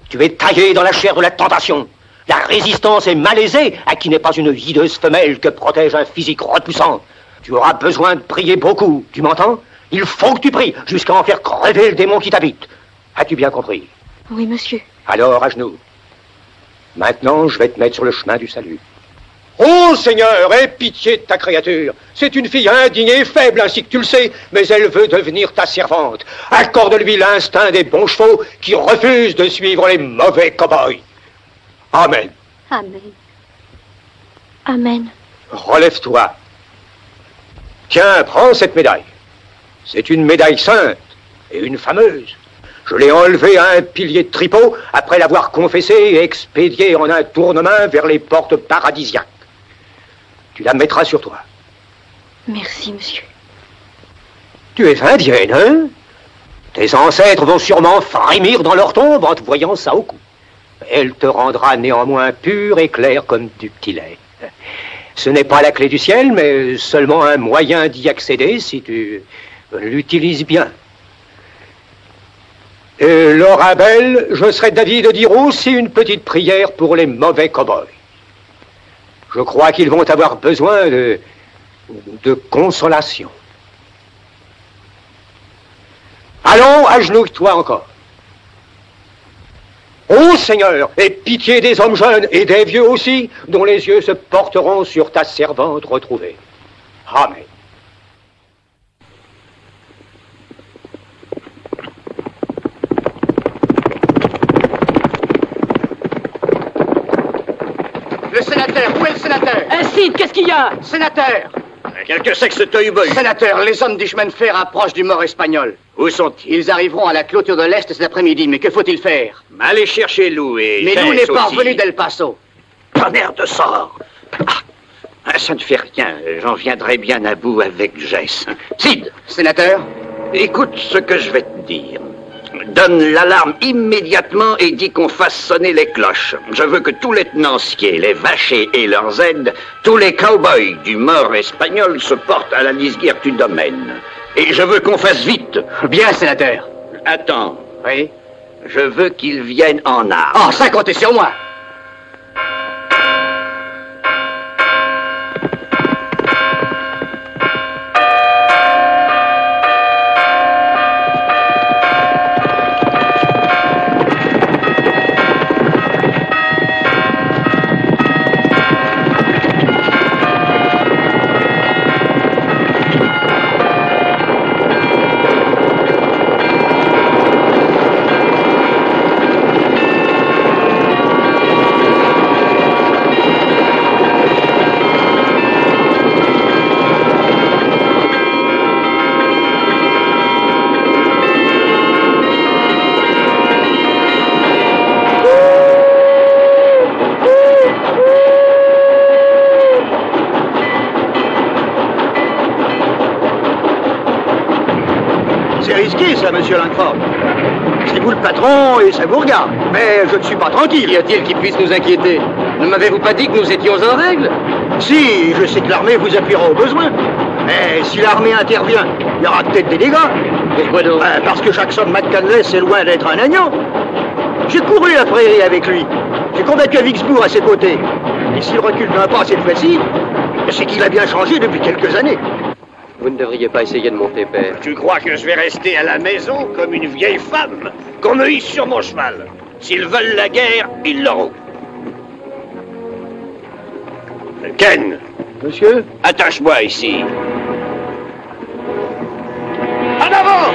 tu es taillé dans la chair de la tentation. La résistance est malaisée à qui n'est pas une hideuse femelle que protège un physique repoussant. Tu auras besoin de prier beaucoup, tu m'entends? Il faut que tu pries jusqu'à en faire crever le démon qui t'habite. As-tu bien compris? Oui, monsieur. Alors, à genoux. Maintenant, je vais te mettre sur le chemin du salut. Oh, Seigneur, aie pitié de ta créature. C'est une fille indigne et faible, ainsi que tu le sais, mais elle veut devenir ta servante. Accorde-lui l'instinct des bons chevaux qui refusent de suivre les mauvais cow-boys. Amen. Amen. Amen. Relève-toi. Tiens, prends cette médaille. C'est une médaille sainte et une fameuse. Je l'ai enlevée à un pilier de tripot après l'avoir confessée et expédiée en un tournement vers les portes paradisiaques. Tu la mettras sur toi. Merci, monsieur. Tu es indienne, hein? Tes ancêtres vont sûrement frémir dans leur tombe en te voyant ça au cou. Elle te rendra néanmoins pure et claire comme du petit lait. Ce n'est pas la clé du ciel, mais seulement un moyen d'y accéder si tu l'utilises bien. Et Laura Belle, je serais d'avis de dire aussi une petite prière pour les mauvais cow-boys. Je crois qu'ils vont avoir besoin de consolation. Allons, agenouille-toi encore. Ô Seigneur, aie pitié des hommes jeunes et des vieux aussi, dont les yeux se porteront sur ta servante retrouvée. Amen. Le sénateur, où est le sénateur? Cid, qu'est-ce qu'il y a? Sénateur! Qu'est-ce que c'est que ce toy-boy? Sénateur, les hommes du chemin de fer approchent du mort espagnol. Où sont-ils? Ils arriveront à la clôture de l'Est cet après-midi, mais que faut-il faire? Allez chercher Lou et... Mais Lou n'est pas aussi. revenu d'El Paso. Tonnerre de sort! Ça ne fait rien, j'en viendrai bien à bout avec Jess. Sid! Sénateur? Écoute ce que je vais te dire. Donne l'alarme immédiatement et dis qu'on fasse sonner les cloches. Je veux que tous les tenanciers, les vachers et leurs aides, tous les cow-boys du mort espagnol se portent à la lisière du domaine. Et je veux qu'on fasse vite. Bien, sénateur. Attends. Oui? Je veux qu'ils viennent en armes. Oh, ça, comptez sur moi. Monsieur Langford. C'est vous le patron et ça vous regarde. Mais je ne suis pas tranquille. Qu'y a-t-il qui puisse nous inquiéter? Ne m'avez-vous pas dit que nous étions en règle? Si, je sais que l'armée vous appuiera au besoin. Mais si l'armée intervient, il y aura peut-être des dégâts. Pourquoi donc? Parce que Jackson McCandless est loin d'être un agneau. J'ai couru la prairie avec lui. J'ai combattu à Vicksburg à ses côtés. Et s'il recule d'un pas cette fois-ci, c'est qu'il a bien changé depuis quelques années. Vous ne devriez pas essayer de monter, père. Tu crois que je vais rester à la maison comme une vieille femme, qu'on me hisse sur mon cheval? S'ils veulent la guerre, ils l'auront. Ken. Monsieur? Attache-moi ici. En avant!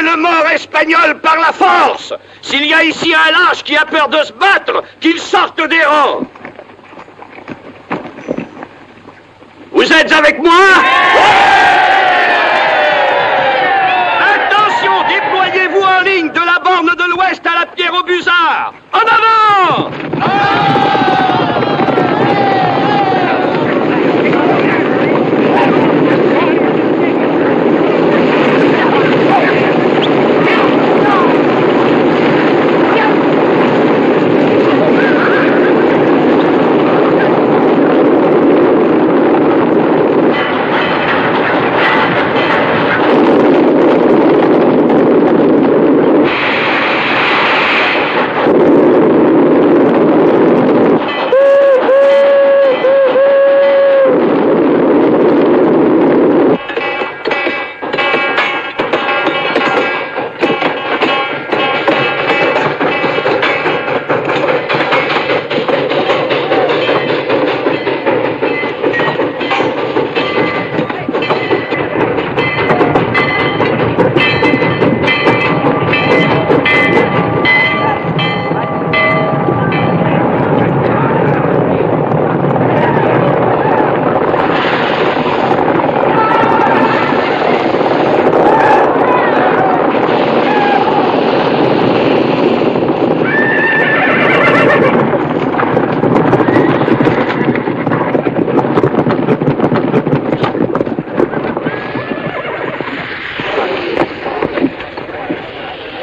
Le mort espagnol par la force. S'il y a ici un lâche qui a peur de se battre, qu'il sorte des rangs. Vous êtes avec moi? Attention, déployez-vous en ligne de la borne de l'ouest à la pierre au Busard. En avant!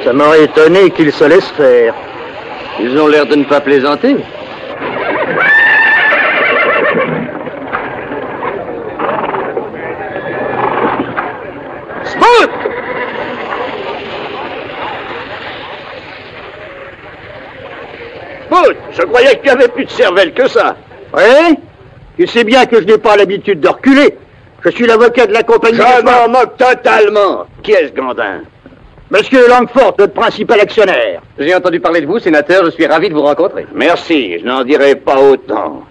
Ça m'aurait étonné qu'ils se laissent faire. Ils ont l'air de ne pas plaisanter. Smoot! Smoot, je croyais que tu avais plus de cervelle que ça. Oui? Tu sais bien que je n'ai pas l'habitude de reculer. Je suis l'avocat de la compagnie... Je m'en moque totalement. Qui est ce gandin? Monsieur Langford, notre principal actionnaire. J'ai entendu parler de vous, sénateur. Je suis ravi de vous rencontrer. Merci, je n'en dirai pas autant.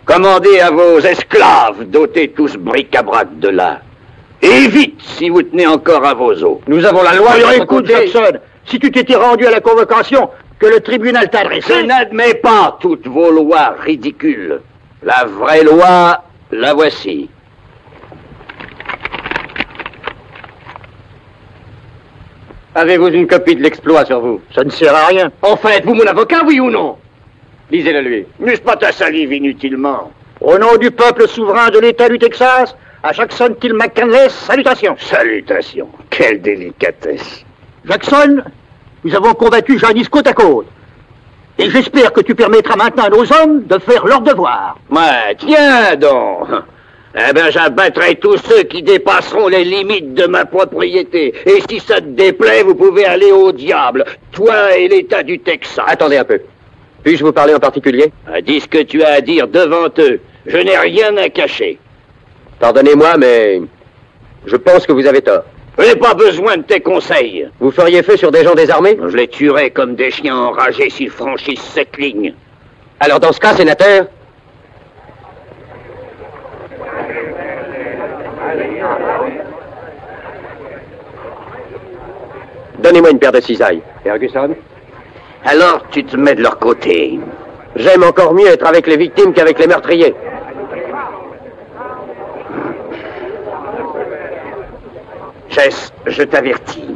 Commandez à vos esclaves d'ôter tout ce bric-à-brac de là. Et vite, si vous tenez encore à vos os. Nous avons la loi de notre écoute, côté. Jackson, si tu t'étais rendu à la convocation que le tribunal t'a adressée... Je n'admets pas toutes vos lois ridicules. La vraie loi, la voici. Avez-vous une copie de l'exploit sur vous? Ça ne sert à rien. Enfin, êtes-vous mon avocat, oui ou non? Lisez-le lui. N'use pas ta salive inutilement. Au nom du peuple souverain de l'État du Texas, à Jackson Till McCandless, salutations. Salutations. Quelle délicatesse. Jackson, nous avons combattu jadis côte à côte. Et j'espère que tu permettras maintenant à nos hommes de faire leur devoir. Ouais, tiens donc. Eh bien, j'abattrai tous ceux qui dépasseront les limites de ma propriété. Et si ça te déplaît, vous pouvez aller au diable. Toi et l'État du Texas. Attendez un peu. Puis-je vous parler en particulier? Dis ce que tu as à dire devant eux. Je n'ai rien à cacher. Pardonnez-moi, mais je pense que vous avez tort. Je n'ai pas besoin de tes conseils. Vous feriez feu sur des gens désarmés? Je les tuerais comme des chiens enragés s'ils franchissent cette ligne. Alors dans ce cas, sénateur, Donnez-moi une paire de cisailles. Ferguson? Alors tu te mets de leur côté. J'aime encore mieux être avec les victimes qu'avec les meurtriers. Jess, je t'avertis.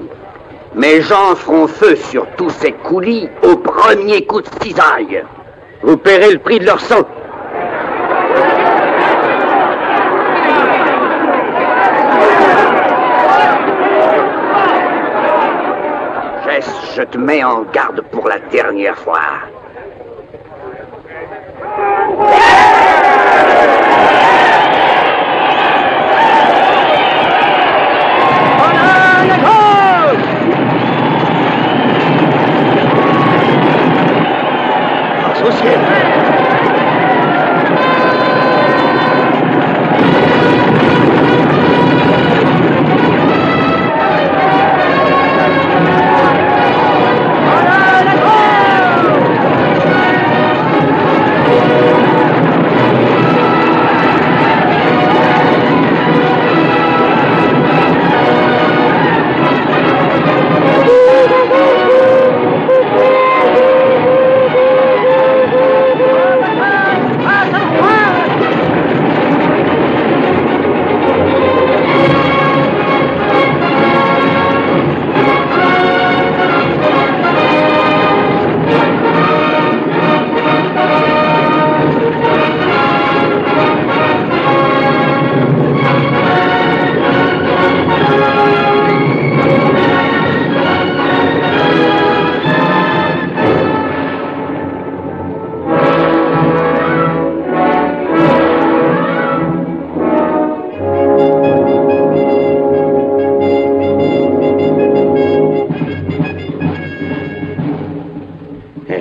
Mes gens feront feu sur tous ces coulis au premier coup de cisaille. Vous paierez le prix de leur sang. Jess, je te mets en garde pour la dernière fois.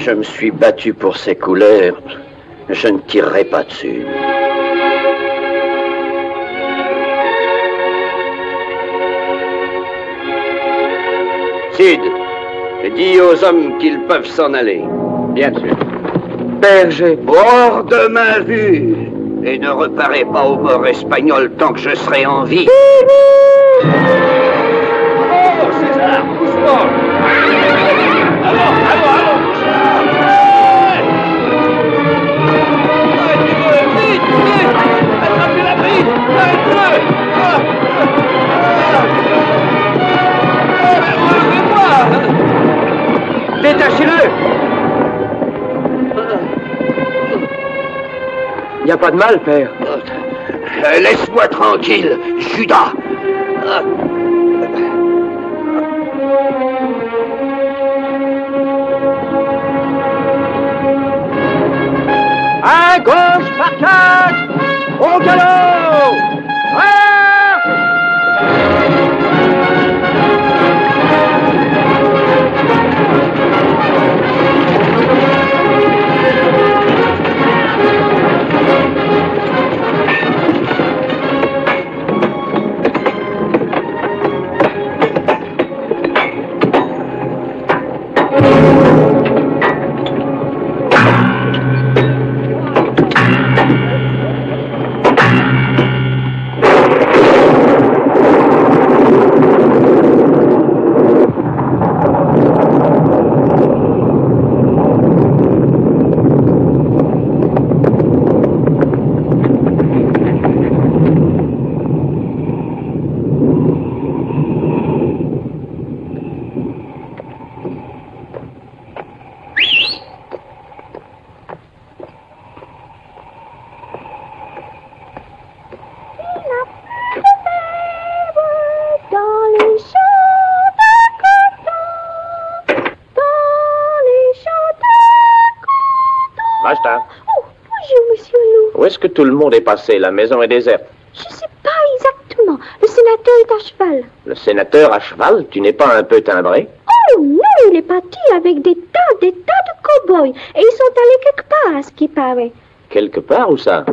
Je me suis battu pour ces couleurs. Je ne tirerai pas dessus. Sid, dis aux hommes qu'ils peuvent s'en aller. Bien sûr. Berger. Hors de ma vue. Et ne reparez pas au bord espagnol tant que je serai en vie. Oh, César, pousse-moi. Allons, vite, attrapez la bride, arrête-le. Détachez-le. Il n'y a pas de mal, père. Laisse-moi tranquille, Judas. À gauche, Spartak! Au galop! Où est-ce que tout le monde est passé? La maison est déserte. Je ne sais pas exactement. Le sénateur est à cheval. Le sénateur à cheval? Tu n'es pas un peu timbré? Oh non, il est parti avec des tas de cow-boys. Et ils sont allés quelque part, à ce qui paraît. Quelque part, où ça?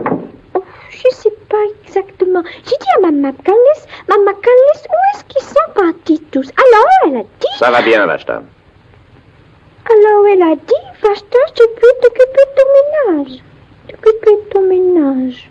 Oh, je ne sais pas exactement. J'ai dit à Maman Callis, où est-ce qu'ils sont partis tous? Alors, elle a dit... Ça va bien, Vashta. Alors, elle a dit, Vashta, je peux t'occuper de ton ménage. T'occuper de ton ménage.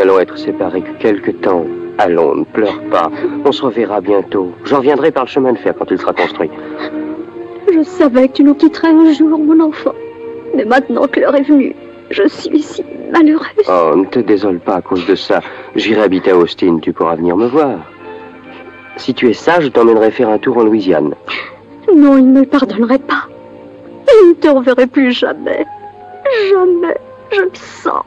n'allons être séparés que quelque temps. Allons, ne pleure pas. On se reverra bientôt. J'en reviendrai par le chemin de fer quand il sera construit. Je savais que tu nous quitterais un jour, mon enfant. Mais maintenant que l'heure est venue, je suis si malheureuse. Oh, ne te désole pas à cause de ça. J'irai habiter à Austin, tu pourras venir me voir. Si tu es sage, je t'emmènerai faire un tour en Louisiane. Non, il ne me pardonnerait pas. Il ne te reverrait plus jamais. Jamais. Je le sens.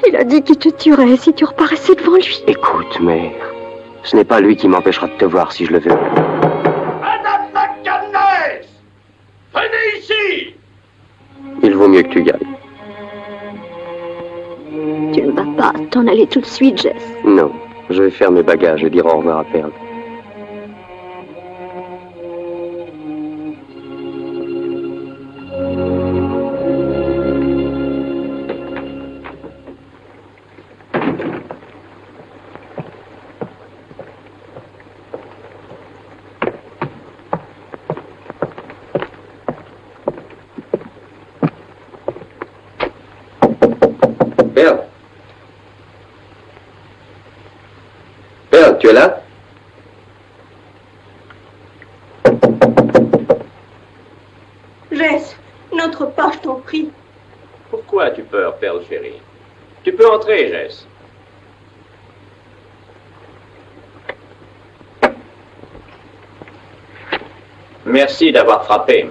Il a dit qu'il te tuerait si tu reparaissais devant lui. Écoute, mère, ce n'est pas lui qui m'empêchera de te voir si je le veux. Madame McCandless! Venez ici! Il vaut mieux que tu gagnes. Tu ne vas pas t'en aller tout de suite, Jess. Non, je vais faire mes bagages et dire au revoir à Pearl. Pearl. Pearl, tu es là? Jess, n'entre pas, je t'en prie. Pourquoi as-tu peur, Pearl chérie? Tu peux entrer, Jess. Merci d'avoir frappé.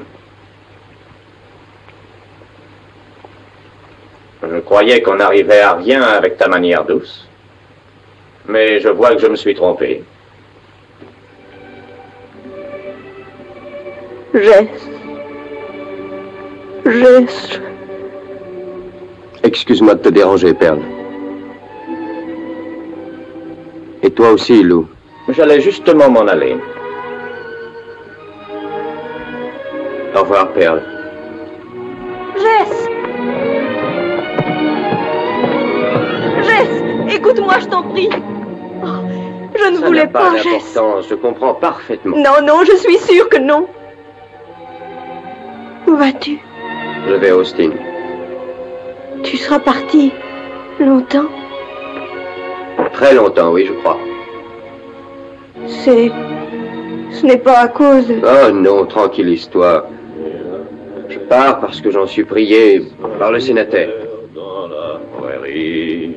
Je croyais qu'on arrivait à rien avec ta manière douce. Mais je vois que je me suis trompé. Jess. Jess. Excuse-moi de te déranger, Pearl. Et toi aussi, Lou. J'allais justement m'en aller. Au revoir, Pearl. Jess. Jess, écoute-moi, je t'en prie. Oh, je ne voulais pas, Jess. Je comprends parfaitement. Non, non, je suis sûre que non. Où vas-tu? Je vais à Austin. Tu seras parti longtemps? Très longtemps, oui, je crois. Ce n'est pas à cause... Oh non, tranquillise-toi. Je pars parce que j'en suis prié par le sénateur. Dans la prairie.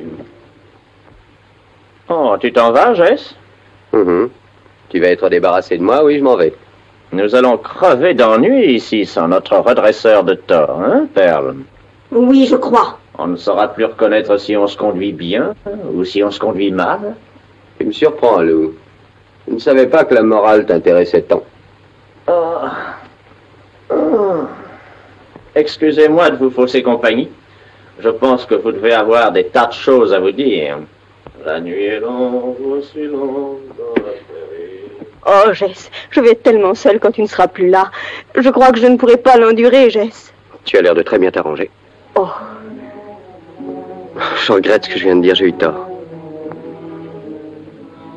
Oh, tu t'en vas, Jess? Tu vas être débarrassé de moi, oui, je m'en vais. Nous allons crever d'ennui ici sans notre redresseur de tort, hein, Pearl? Oui, je crois. On ne saura plus reconnaître si on se conduit bien ou si on se conduit mal. Tu me surprends, Lou. Je ne savais pas que la morale t'intéressait tant. Excusez-moi de vous fausser compagnie. Je pense que vous devez avoir des tas de choses à vous dire. La nuit est longue, aussi longue dans la prairie. Oh, Jess, je vais être tellement seule quand tu ne seras plus là. Je crois que je ne pourrai pas l'endurer, Jess. Tu as l'air de très bien t'arranger. Oh. Je regrette ce que je viens de dire, j'ai eu tort.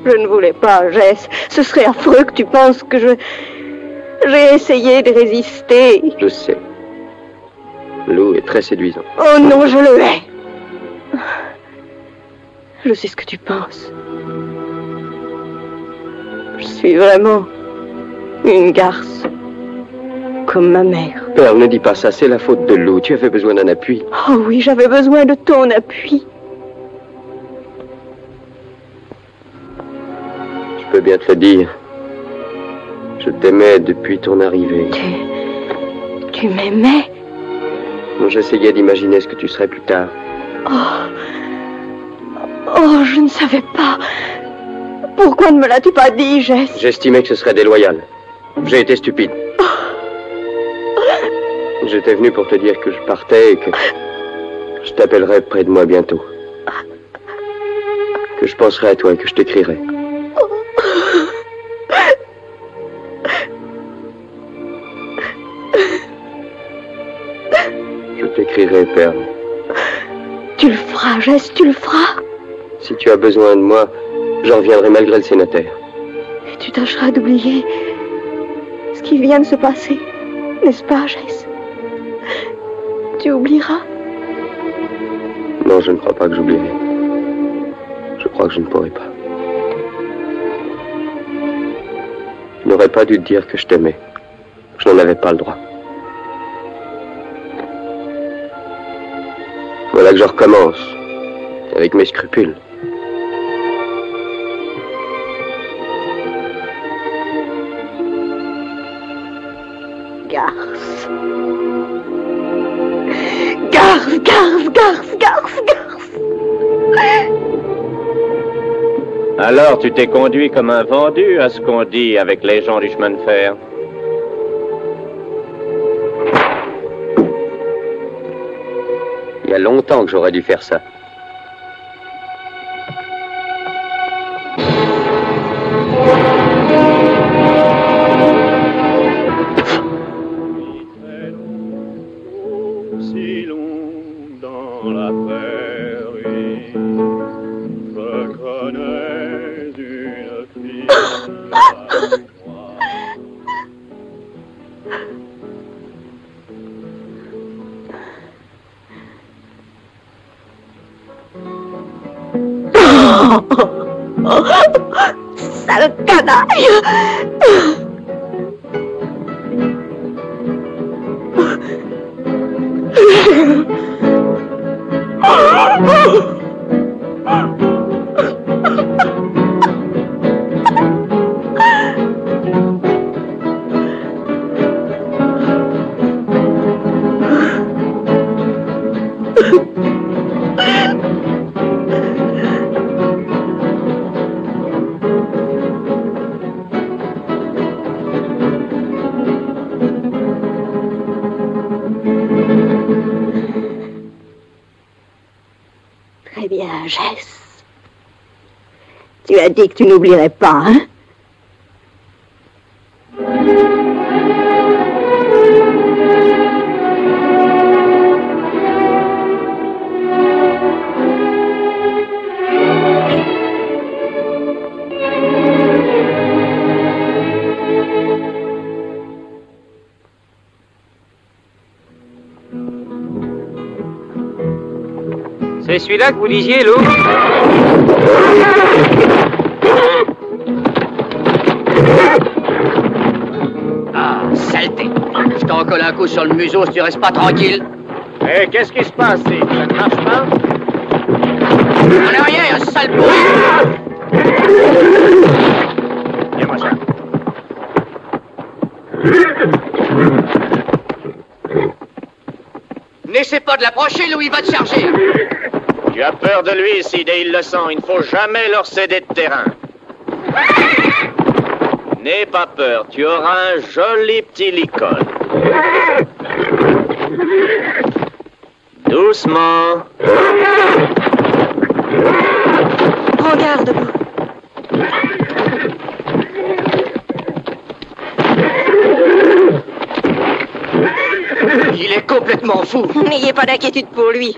Je ne voulais pas, Jess. Ce serait affreux que tu penses que j'ai essayé de résister. Je sais. Lou est très séduisant. Oh non, je le hais. Je sais ce que tu penses. Je suis vraiment une garce. Comme ma mère. Pearl, ne dis pas ça, c'est la faute de Lou. Tu avais besoin d'un appui. Oh oui, j'avais besoin de ton appui. Je peux bien te le dire. Je t'aimais depuis ton arrivée. Tu m'aimais? J'essayais d'imaginer ce que tu serais plus tard. Oh, je ne savais pas. Pourquoi ne me l'as-tu pas dit, Jess? J'estimais que ce serait déloyal. J'ai été stupide. J'étais venu pour te dire que je partais et que je t'appellerai près de moi bientôt. Que je penserai à toi et que je t'écrirai. Je t'écrirai, Pearl. Tu le feras, Jess, tu le feras. Si tu as besoin de moi, je reviendrai malgré le sénateur. Et tu tâcheras d'oublier ce qui vient de se passer, n'est-ce pas, Jess? Tu oublieras? Non, je ne crois pas que j'oublierai. crois que je ne pourrai pas. Je n'aurais pas dû te dire que je t'aimais. Je n'en avais pas le droit. Voilà que je recommence, avec mes scrupules. Garce. Garce, garce, garce, garce, garce. Alors tu t'es conduit comme un vendu à ce qu'on dit avec les gens du chemin de fer. Il y a longtemps que j'aurais dû faire ça. Sale canaille! Très bien, Jess. Tu as dit que tu n'oublierais pas, hein? C'est celui-là que vous disiez, Lou? Ah, saleté! Je t'en colle un coup sur le museau si tu restes pas tranquille. Eh, qu'est-ce qui se passe, ça ne marche pas? On est rien, un sale pourri! Viens-moi ça. N'essaie pas de l'approcher, Lou, il va te charger! Tu as peur de lui, Sid, et il le sent. Il ne faut jamais leur céder de terrain. N'aie pas peur, tu auras un joli petit licol. Doucement. Prends garde, vous. Il est complètement fou. N'ayez pas d'inquiétude pour lui.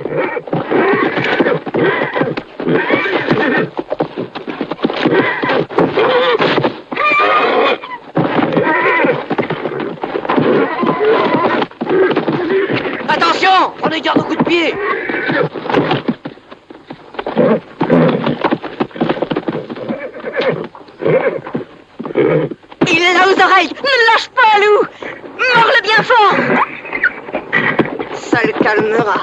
Attention, prenez garde au coup de pied. Il est là aux oreilles. Ne lâche pas, Lou. Mords-le bien fort. Ça le calmera.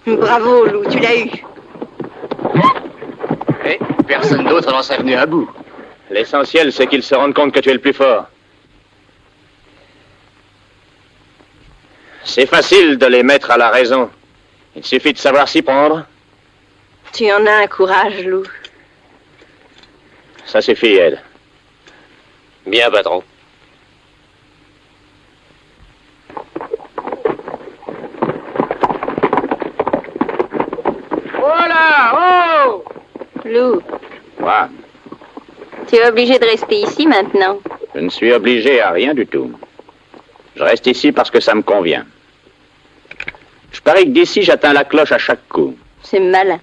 Bravo, Lou, tu l'as eu. Et personne d'autre n'en serait venu à bout. L'essentiel, c'est qu'ils se rendent compte que tu es le plus fort. C'est facile de les mettre à la raison. Il suffit de savoir s'y prendre. Tu en as un courage, Lou. Ça suffit, Ed. Bien, patron. Voilà, oh! Lou. Quoi? Tu es obligé de rester ici maintenant. Je ne suis obligé à rien du tout. Je reste ici parce que ça me convient. Je parie que d'ici, j'atteins la cloche à chaque coup. C'est malin.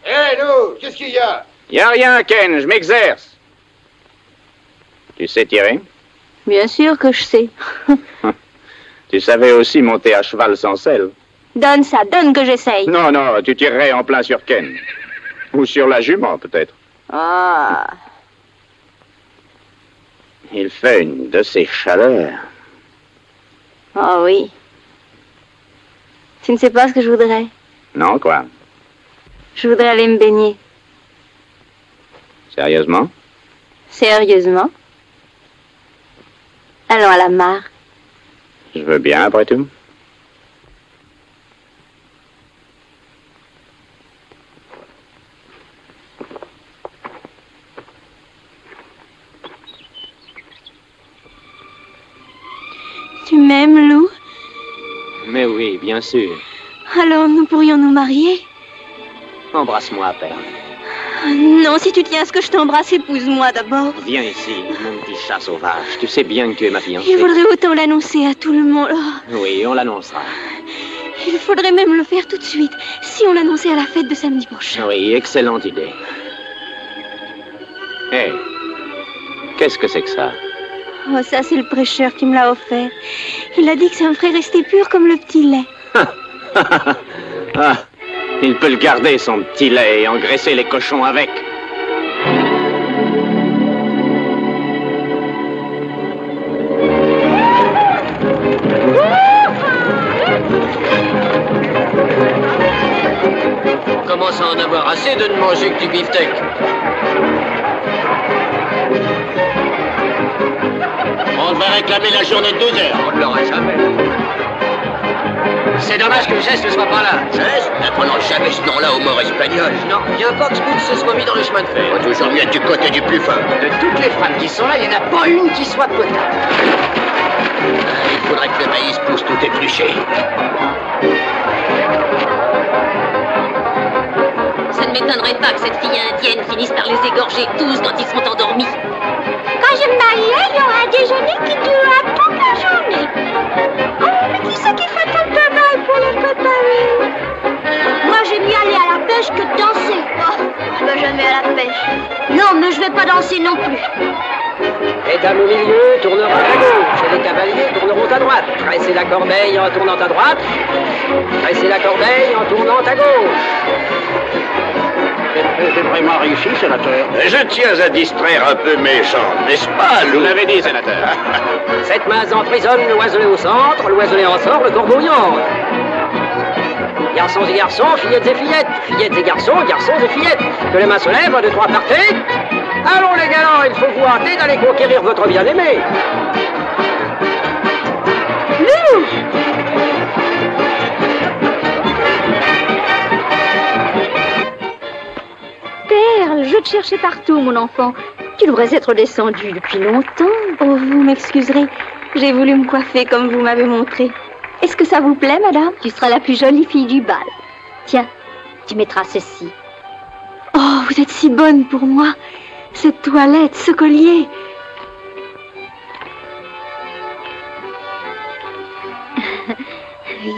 Hé, nous, qu'est-ce qu'il y a? Y a rien, Ken, je m'exerce. Tu sais tirer? Bien sûr que je sais. Tu savais aussi monter à cheval sans selle? Donne ça, donne que j'essaye. Non, non, tu tirerais en plein sur Ken. Ou sur la jument, peut-être. Ah. Il fait une de ces chaleurs. Oh oui. Tu ne sais pas ce que je voudrais. Non, quoi? Je voudrais aller me baigner. Sérieusement? Sérieusement? Allons à la mare. Je veux bien, après tout. Tu m'aimes, Lou? Mais oui, bien sûr. Alors nous pourrions nous marier? Embrasse-moi, Perle. Non, si tu tiens à ce que je t'embrasse, épouse-moi d'abord. Viens ici, mon petit chat sauvage. Tu sais bien que tu es ma fiancée. Il faudrait autant l'annoncer à tout le monde. Oh. Oui, on l'annoncera. Il faudrait même le faire tout de suite, si on l'annonçait à la fête de samedi prochain. Oui, excellente idée. Hé, qu'est-ce que c'est que ça? Oh, ça, c'est le prêcheur qui me l'a offert. Il a dit que ça me ferait rester pur comme le petit lait. Ah, il peut le garder, son petit lait, et engraisser les cochons avec. On commence à en avoir assez de ne manger que du beefsteak. On devrait réclamer la journée de 2 heures. On ne l'aura jamais. C'est dommage que le geste ne soit pas là. Geste? N'apprenons jamais ce nom-là aux morts espagnols. Non, bien pas que Spoon se soit mis dans le chemin de fer. Faut toujours mieux être du côté du plus fort. De toutes les femmes qui sont là, il n'y en a pas une qui soit potable. Il faudrait que le maïs pousse tout épluché. Ça ne m'étonnerait pas que cette fille indienne finisse par les égorger tous quand ils seront endormis. Quand je me marierai, il y aura un déjeuner qui durera toute la journée. Oh, mais qui c'est qui fait tout le travail pour les préparer? Moi, j'aime mieux aller à la pêche que de danser. Oh, je vais jamais à la pêche. Non, mais je vais pas danser non plus. Les dames au milieu tourneront à gauche et les cavaliers tourneront à droite. Tressez la corbeille en tournant à droite. Tressez la corbeille en tournant à gauche. C'est vraiment réussi, sénateur. Je tiens à distraire un peu mes gens, n'est-ce pas, Lou? Vous l'avez dit, sénateur. Cette main emprisonne l'oiselet au centre, l'oiselet en sort, le corbeau y entre. Garçons et garçons, fillettes et fillettes, fillettes et garçons, garçons et fillettes. Que les mains se lèvent, 1, 2, 3, partez. Allons les galants, il faut vous hâter d'aller conquérir votre bien-aimé. Lou! Perle, je te cherchais partout, mon enfant. Tu devrais être descendu depuis longtemps. Oh, vous m'excuserez. J'ai voulu me coiffer comme vous m'avez montré. Est-ce que ça vous plaît, madame? Tu seras la plus jolie fille du bal. Tiens, tu mettras ceci. Oh, vous êtes si bonne pour moi. Cette toilette, ce collier.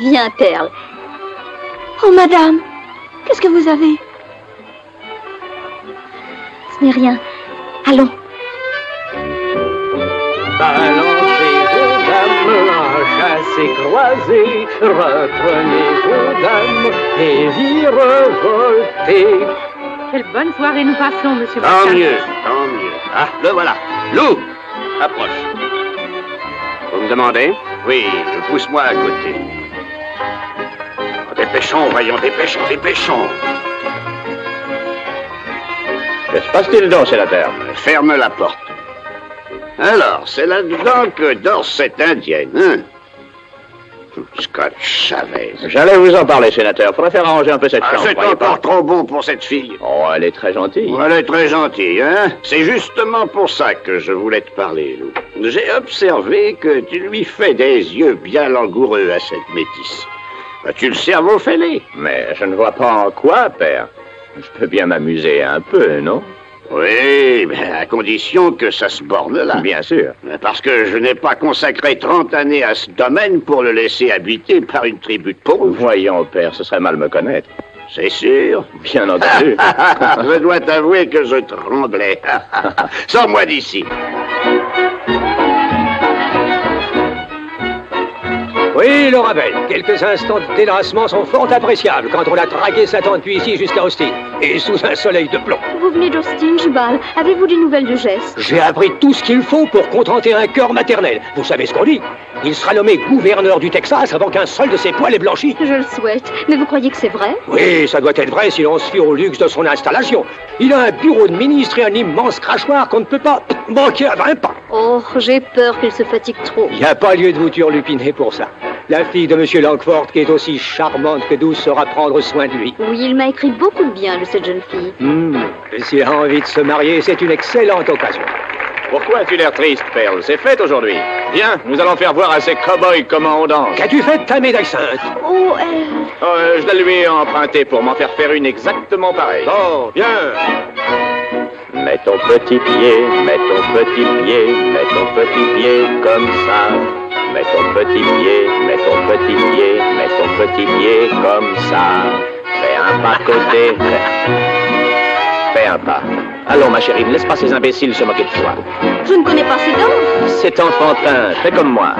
Viens, Perle. Oh, madame, qu'est-ce que vous avez? Ce n'est rien. Allons. Balancez-vous, dames, en chassé croisé, reprenez-vous, dames, et virevoltez. Quelle bonne soirée nous passons, monsieur Tant Martin. mieux, tant mieux. Ah, le voilà. Lou, approche. Vous me demandez? Oui, pousse-moi à côté. Dépêchons, voyons, dépêchons, dépêchons. Que se passe-t-il donc, sénateur? Ferme la porte. Alors, c'est là-dedans que dort cette indienne, hein? Scott Chavez. J'allais vous en parler, sénateur. Faudrait faire arranger un peu cette chambre. C'est encore trop bon pour cette fille. Oh, elle est très gentille. Elle est très gentille, hein? C'est justement pour ça que je voulais te parler, Lou. J'ai observé que tu lui fais des yeux bien langoureux à cette métisse. As-tu le cerveau fêlé? Mais je ne vois pas en quoi, père. Je peux bien m'amuser un peu, non? Oui, mais à condition que ça se borne là. Bien sûr. Parce que je n'ai pas consacré 30 années à ce domaine pour le laisser habiter par une tribu de pauvres. Voyons, père, ce serait mal me connaître. C'est sûr. Bien entendu. Je dois t'avouer que je tremblais. Sors-moi d'ici. Oui, Laura Belle, quelques instants de délassement sont fort appréciables quand on a traqué Satan depuis ici jusqu'à Austin, et sous un soleil de plomb. Vous venez d'Austin, Jubal. Avez-vous des nouvelles de Jess? J'ai appris tout ce qu'il faut pour contenter un cœur maternel. Vous savez ce qu'on dit? Il sera nommé gouverneur du Texas avant qu'un seul de ses poils ait blanchi. Je le souhaite. Mais vous croyez que c'est vrai? Oui, ça doit être vrai si l'on se fie au luxe de son installation. Il a un bureau de ministre et un immense crachoir qu'on ne peut pas manquer à 20 pas. Oh, j'ai peur qu'il se fatigue trop. Il n'y a pas lieu de vous turlupiner pour ça. La fille de M. Langford, qui est aussi charmante que douce, saura prendre soin de lui. Oui, il m'a écrit beaucoup de bien de cette jeune fille. S'il a envie de se marier, c'est une excellente occasion. Pourquoi as-tu l'air triste, Pearl? C'est fête aujourd'hui. Viens, nous allons faire voir à ces cow-boys comment on danse. Qu'as-tu fait de ta médaille sainte? Je la lui ai empruntée pour m'en faire une exactement pareille. Bon, viens. Mets ton petit pied, mets ton petit pied, mets ton petit pied comme ça. Mets ton petit pied, mets ton petit pied, mets ton petit pied comme ça. Fais un pas de côté. Fais un pas. Allons, ma chérie, ne laisse pas ces imbéciles se moquer de toi. Je ne connais pas ces danses. C'est enfantin, fais comme moi.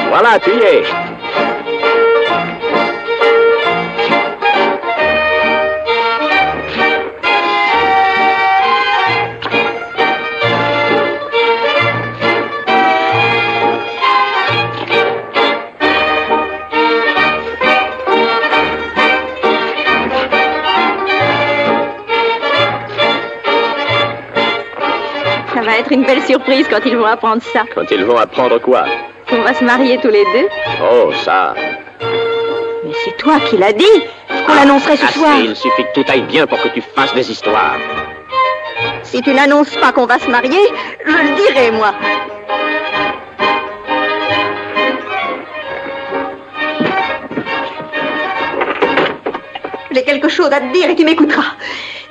Voilà, tu y es. Ça va être une belle surprise quand ils vont apprendre ça. Quand ils vont apprendre quoi? Qu'on va se marier tous les deux. Oh, ça. Mais c'est toi qui l'as dit qu'on l'annoncerait ce soir. Il suffit que tout aille bien pour que tu fasses des histoires. Si tu n'annonces pas qu'on va se marier, je le dirai, moi. J'ai quelque chose à te dire et tu m'écouteras.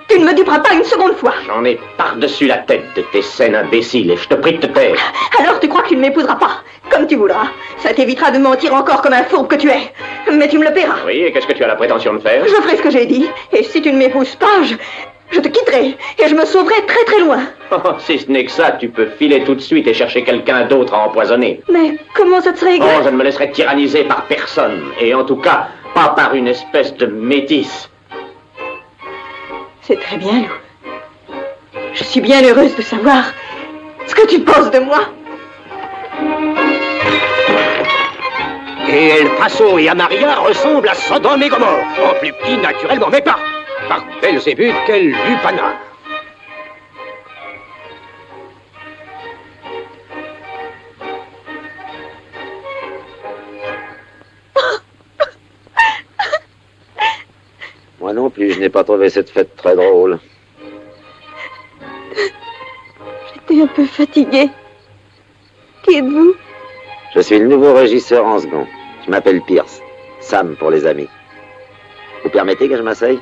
Tu ne me duperas pas une seconde fois. J'en ai par-dessus la tête de tes scènes imbéciles et je te prie de te taire. Alors tu crois que tu ne m'épouseras pas? Comme tu voudras. Ça t'évitera de mentir encore comme un fourbe que tu es. Mais tu me le paieras. Oui, et qu'est-ce que tu as la prétention de faire? Je ferai ce que j'ai dit. Et si tu ne m'épouses pas, je te quitterai. Et je me sauverai très très loin. Oh, si ce n'est que ça, tu peux filer tout de suite et chercher quelqu'un d'autre à empoisonner. Mais comment ça te serait égal? Oh, je ne me laisserai tyranniser par personne. Et en tout cas, pas par une espèce de métisse. C'est très bien, Lou. Je suis bien heureuse de savoir ce que tu penses de moi. Et El Paso et Amaria ressemblent à Sodome et Gomorrhe. En plus petit, naturellement, mais par Belzébuth, quel lupanar. Moi non plus, je n'ai pas trouvé cette fête très drôle. J'étais un peu fatiguée. Qui êtes-vous? Je suis le nouveau régisseur en second. Je m'appelle Pierce. Sam pour les amis. Vous permettez que je m'asseye?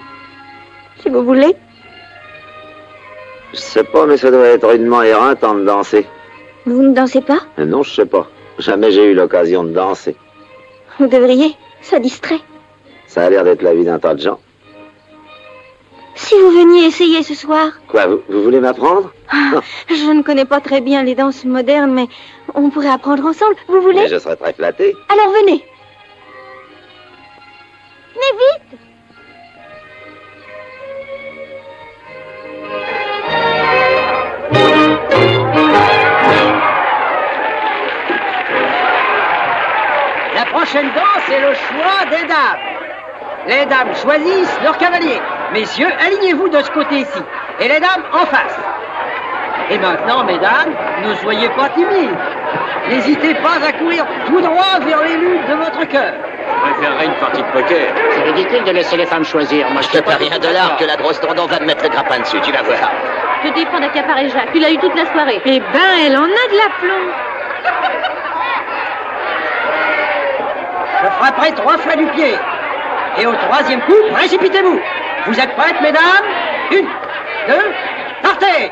Si vous voulez. Je sais pas, mais ça doit être rudement éreintant de danser. Vous ne dansez pas? Non, je sais pas. Jamais j'ai eu l'occasion de danser. Vous devriez. Ça distrait. Ça a l'air d'être la vie d'un tas de gens. Si vous veniez essayer ce soir. Quoi, vous voulez m'apprendre? Je ne connais pas très bien les danses modernes, mais on pourrait apprendre ensemble. Vous voulez? Mais je serais très flatté. Alors venez. Venez vite. La prochaine danse est le choix des dames. Les dames choisissent leur cavalier. Messieurs, alignez-vous de ce côté-ci. Et les dames en face. Et maintenant, mesdames, ne soyez pas timides. N'hésitez pas à courir tout droit vers les luttes de votre cœur. préférerais une partie de poker. C'est ridicule de laisser les femmes choisir. Moi, Je te parie $1 que la grosse tendon va me mettre le grappin dessus, tu vas voir. Je défends d'accaparer Jacques. Tu l'as eu toute la soirée. Eh ben, elle en a de l'aplomb. Je frapperai 3 fois du pied. Et au 3e coup, précipitez-vous. Vous êtes prêtes, mesdames? 1, 2, partez!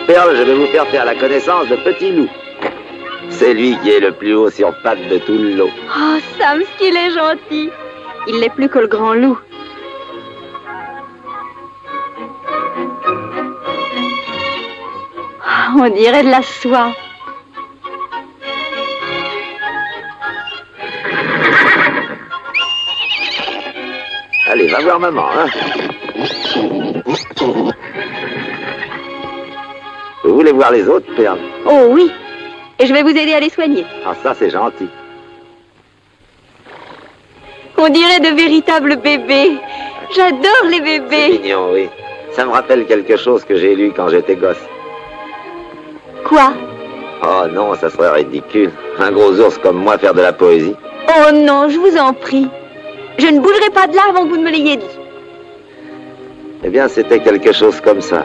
Perle, je vais vous faire la connaissance de Petit Loup. C'est lui qui est le plus haut sur pattes de tout le lot. Oh, Sam, ce qu'il est gentil. Il l'est plus que le grand loup. On dirait de la soie. Allez, va voir maman, hein. Vous voulez voir les autres, Perle? Oh oui. Et je vais vous aider à les soigner. Ah, ça, c'est gentil. On dirait de véritables bébés. J'adore les bébés. C'est mignon, oui. Ça me rappelle quelque chose que j'ai lu quand j'étais gosse. Quoi? Oh non, ça serait ridicule. Un gros ours comme moi faire de la poésie. Oh non, je vous en prie. Je ne bougerai pas de là avant que vous ne me l'ayez dit. Eh bien, c'était quelque chose comme ça.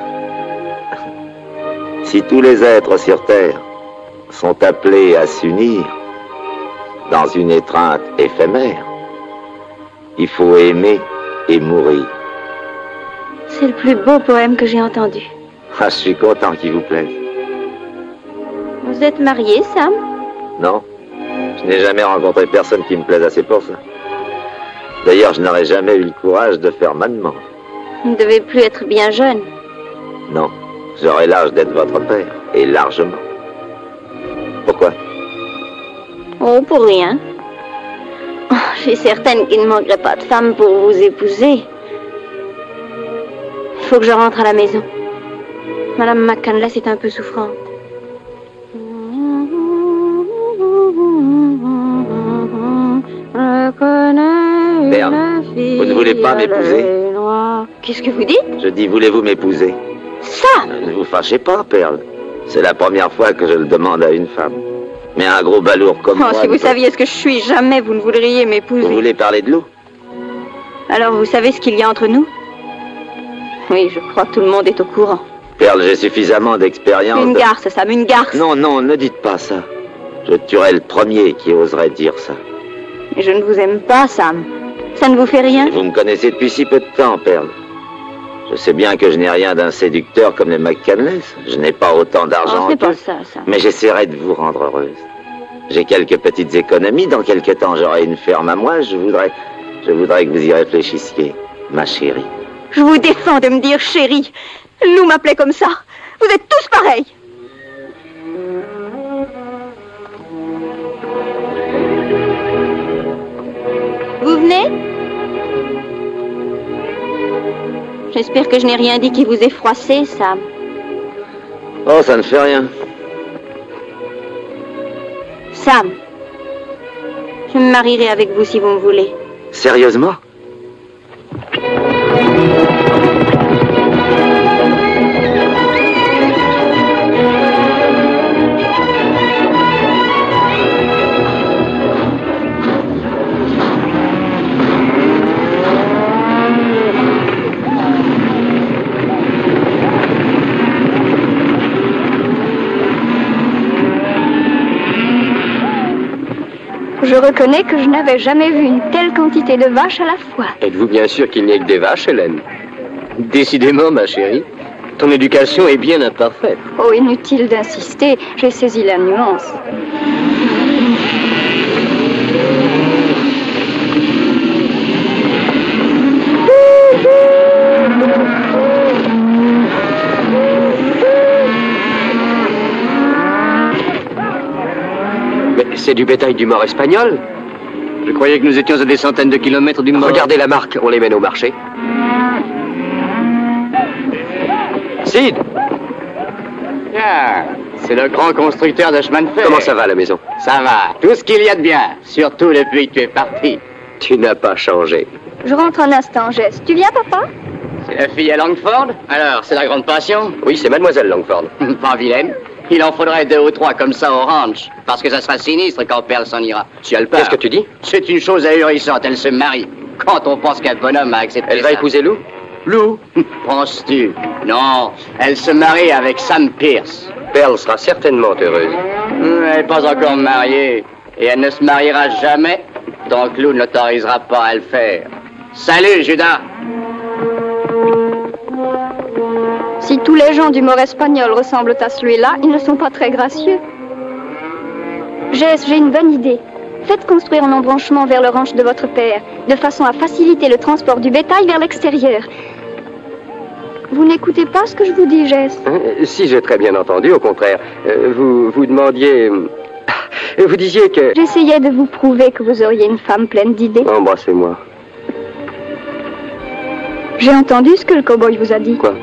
Si tous les êtres sur Terre sont appelés à s'unir dans une étreinte éphémère, il faut aimer et mourir. C'est le plus beau poème que j'ai entendu. Ah, je suis content qu'il vous plaise. Vous êtes marié, Sam? Non, je n'ai jamais rencontré personne qui me plaise assez pour ça. D'ailleurs, je n'aurais jamais eu le courage de faire ma demande. Vous ne devez plus être bien jeune. Non, j'aurais l'âge d'être votre père, et largement. Pourquoi? Oh, pour rien. Oh, je suis certaine qu'il ne manquerait pas de femmes pour vous épouser. Il faut que je rentre à la maison. Madame McCandless est un peu souffrante. Perle, vous ne voulez pas m'épouser? Qu'est-ce que vous dites? Je dis, voulez-vous m'épouser? Ça! Ne vous fâchez pas, Perle. C'est la première fois que je le demande à une femme. Mais un gros balourd comme moi... Si vous saviez ce que je suis, jamais vous ne voudriez m'épouser. Vous voulez parler de l'eau? Alors vous savez ce qu'il y a entre nous? Oui, je crois que tout le monde est au courant. Perle, j'ai suffisamment d'expérience... Une garce, Sam, une garce. Non, non, ne dites pas ça. Je tuerais le premier qui oserait dire ça. Mais je ne vous aime pas, Sam. Ça ne vous fait rien? Vous me connaissez depuis si peu de temps, Perle. Je sais bien que je n'ai rien d'un séducteur comme les McCandless. Je n'ai pas autant d'argent c'est pas ça, Sam. Mais j'essaierai de vous rendre heureuse. J'ai quelques petites économies. Dans quelque temps, j'aurai une ferme à moi. Je voudrais que vous y réfléchissiez, ma chérie. Je vous défends de me dire chérie. Lou m'appelait comme ça. Vous êtes tous pareils. Vous venez? J'espère que je n'ai rien dit qui vous ait froissé, Sam. Oh, ça ne fait rien. Sam, je me marierai avec vous si vous me voulez. Sérieusement? Je reconnais que je n'avais jamais vu une telle quantité de vaches à la fois. Êtes-vous bien sûr qu'il n'y ait que des vaches, Hélène? Décidément, ma chérie, ton éducation est bien imparfaite. Oh, inutile d'insister, j'ai saisi la nuance. Mais c'est du bétail du mort espagnol. Je croyais que nous étions à des centaines de kilomètres du mort. Regardez la marque, on les mène au marché. Sid! Tiens, c'est le grand constructeur de chemin de fer. Comment ça va à la maison? Ça va, tout ce qu'il y a de bien, surtout depuis que tu es parti. Tu n'as pas changé. Je rentre un instant, Jess. Tu viens, papa? C'est la fille à Langford? Alors, c'est la grande passion? Oui, c'est mademoiselle Langford. Pas vilaine. Il en faudrait 2 ou 3 comme ça au ranch, parce que ça sera sinistre quand Pearl s'en ira. Si elle part... Qu'est-ce que tu dis? C'est une chose ahurissante, elle se marie. Quand on pense qu'un bonhomme a accepté Elle va épouser Lou? Lou? Penses-tu? Non, elle se marie avec Sam Pierce. Pearl sera certainement heureuse. Elle n'est pas encore mariée, et elle ne se mariera jamais tant que Lou ne l'autorisera pas à le faire. Salut, Judas! Si tous les gens du mort espagnol ressemblent à celui-là, ils ne sont pas très gracieux. Jess, j'ai une bonne idée. Faites construire un embranchement vers le ranch de votre père, de façon à faciliter le transport du bétail vers l'extérieur. Vous n'écoutez pas ce que je vous dis, Jess? Si, j'ai très bien entendu, au contraire. Vous demandiez... Vous disiez que... J'essayais de vous prouver que vous auriez une femme pleine d'idées. Embrassez-moi. J'ai entendu ce que le cow-boy vous a dit. Quoi?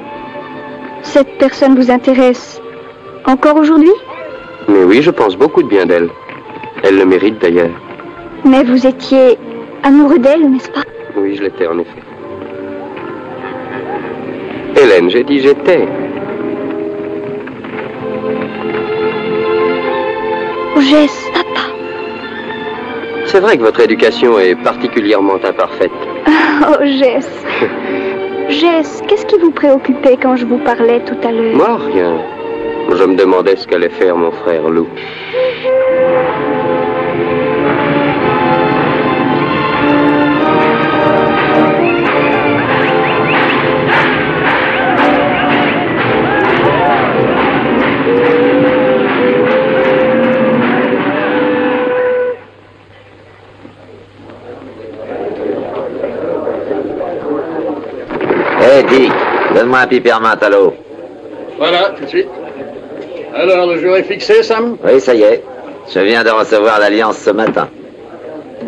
Cette personne vous intéresse encore aujourd'hui? Mais oui, je pense beaucoup de bien d'elle. Elle le mérite d'ailleurs. Mais vous étiez amoureux d'elle, n'est-ce pas? Oui, je l'étais en effet. Hélène, j'ai dit j'étais. Oh, Jess, papa. C'est vrai que votre éducation est particulièrement imparfaite. Oh, Jess. Jess, qu'est-ce qui vous préoccupait quand je vous parlais tout à l'heure? Moi, rien. Je me demandais ce qu'allait faire mon frère Lou. Hé, Dick, donne-moi un pipermint à l'eau. Voilà, tout de suite. Alors, le jour est fixé, Sam? Oui, ça y est. Je viens de recevoir l'alliance ce matin.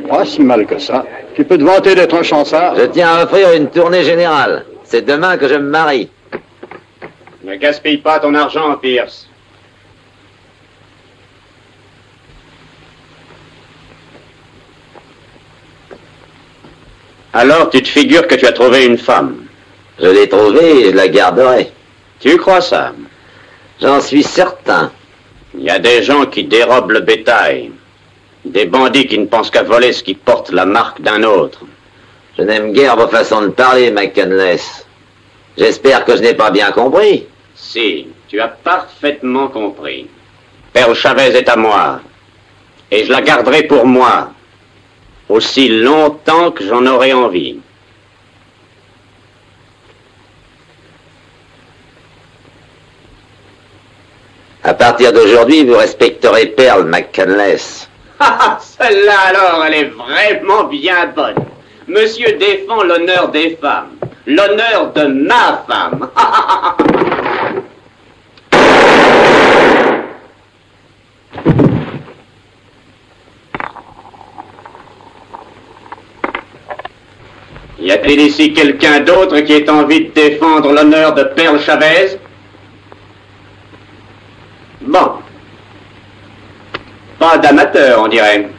Pas si mal que ça. Tu peux te vanter d'être un chancard. Je tiens à offrir une tournée générale. C'est demain que je me marie. Ne gaspille pas ton argent, Pierce. Alors, tu te figures que tu as trouvé une femme? Je l'ai trouvée et je la garderai. Tu crois ça? J'en suis certain. Il y a des gens qui dérobent le bétail. Des bandits qui ne pensent qu'à voler ce qui porte la marque d'un autre. Je n'aime guère vos façons de parler, McCandless. J'espère que je n'ai pas bien compris. Si, tu as parfaitement compris. Pearl Chavez est à moi. Et je la garderai pour moi. Aussi longtemps que j'en aurai envie. À partir d'aujourd'hui, vous respecterez Pearl, McCandless. Celle-là alors, elle est vraiment bien bonne. Monsieur défend l'honneur des femmes. L'honneur de ma femme. Y a-t-il ici quelqu'un d'autre qui ait envie de défendre l'honneur de Pearl Chavez? Bon. Pas d'amateur, on dirait.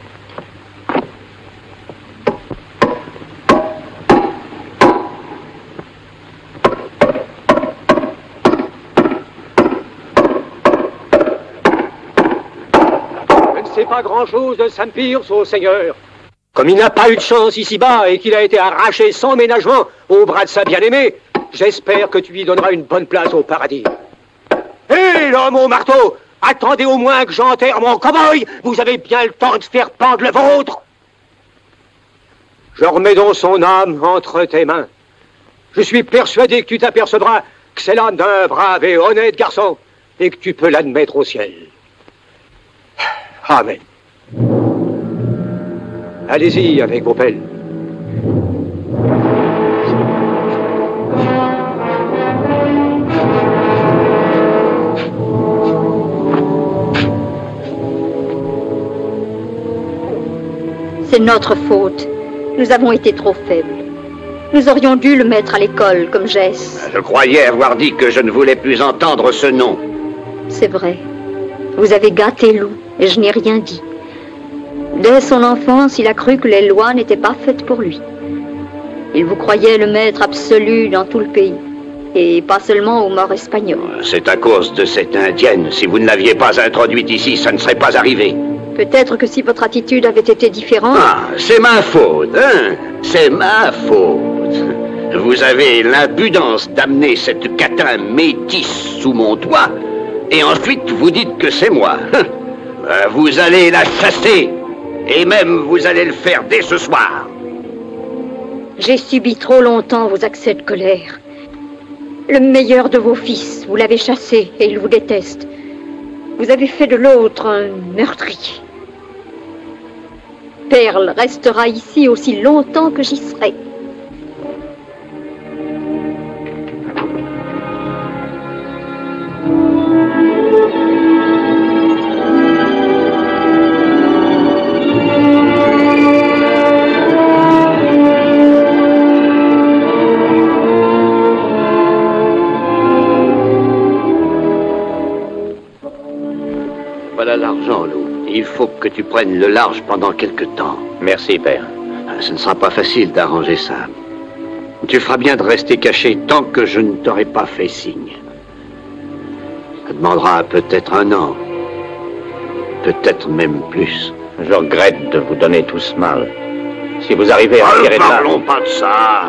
Je ne sais pas grand-chose de Sam Pierce, ô Seigneur. Comme il n'a pas eu de chance ici-bas et qu'il a été arraché sans ménagement au bras de sa bien-aimée, j'espère que tu lui donneras une bonne place au paradis. Hé, l'homme au marteau! Attendez au moins que j'enterre mon cow-boy! Vous avez bien le temps de faire pendre le vôtre! Je remets donc son âme entre tes mains. Je suis persuadé que tu t'apercevras que c'est l'âme d'un brave et honnête garçon et que tu peux l'admettre au ciel. Amen. Allez-y avec vos pelles. C'est notre faute. Nous avons été trop faibles. Nous aurions dû le mettre à l'école, comme Jess. Je croyais avoir dit que je ne voulais plus entendre ce nom. C'est vrai. Vous avez gâté Lou, et je n'ai rien dit. Dès son enfance, il a cru que les lois n'étaient pas faites pour lui. Il vous croyait le maître absolu dans tout le pays. Et pas seulement aux morts espagnols. C'est à cause de cette indienne. Si vous ne l'aviez pas introduite ici, ça ne serait pas arrivé. Peut-être que si votre attitude avait été différente... Ah, c'est ma faute, hein? C'est ma faute. Vous avez l'impudence d'amener cette catin métisse sous mon toit, et ensuite vous dites que c'est moi. Vous allez la chasser, et même vous allez le faire dès ce soir. J'ai subi trop longtemps vos accès de colère. Le meilleur de vos fils, vous l'avez chassé et il vous déteste. Vous avez fait de l'autre un meurtrier. Perle restera ici aussi longtemps que j'y serai. Voilà l'argent, Lou. Il faut que tu prennes le large pendant quelque temps. Merci, père. Ce ne sera pas facile d'arranger ça. Tu feras bien de rester caché tant que je ne t'aurai pas fait signe. Ça demandera peut-être 1 an. Peut-être même plus. Je regrette de vous donner tout ce mal. Si vous arrivez à tirer de là... Ne parlons pas de ça.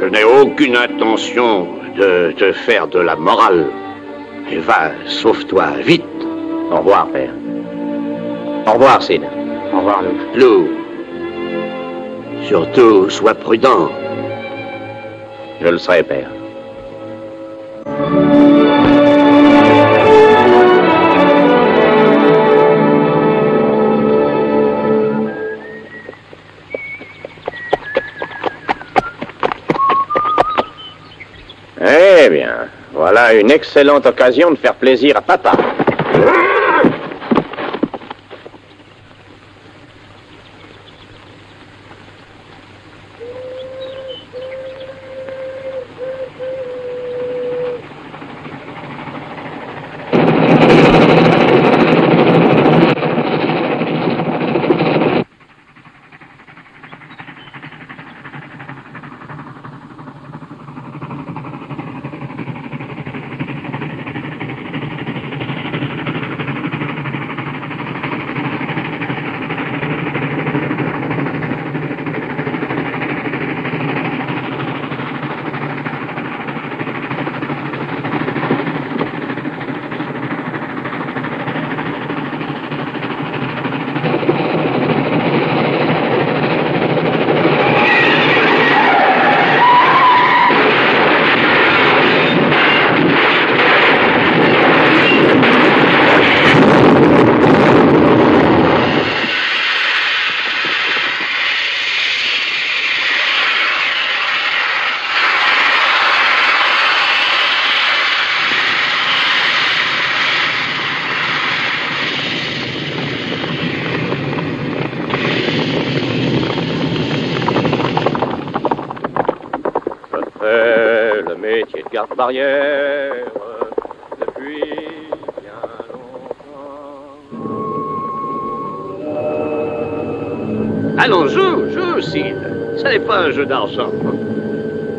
Je n'ai aucune intention de te faire de la morale. Et va, sauve-toi, vite. Au revoir, père. Au revoir, Sid. Au revoir, Lou. Lou. Surtout, sois prudent. Je le serai, père. Eh bien, voilà une excellente occasion de faire plaisir à papa. Le métier de garde-barrière depuis bien longtemps. Allons, joue, Sid. Ce n'est pas un jeu d'argent.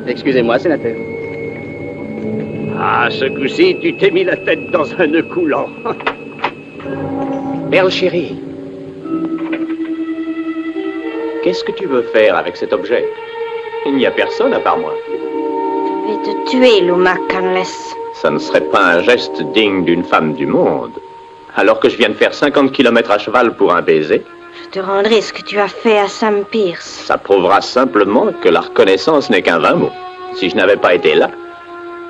Excusez-moi, sénateur. Ah, ce coup-ci, tu t'es mis la tête dans un nœud coulant. Perle chérie, qu'est-ce que tu veux faire avec cet objet? Il n'y a personne à part moi. Je vais te tuer, Lou McCandless. Ça ne serait pas un geste digne d'une femme du monde. Alors que je viens de faire 50 km à cheval pour un baiser. Je te rendrai ce que tu as fait à Sam Pierce. Ça prouvera simplement que la reconnaissance n'est qu'un vain mot. Si je n'avais pas été là,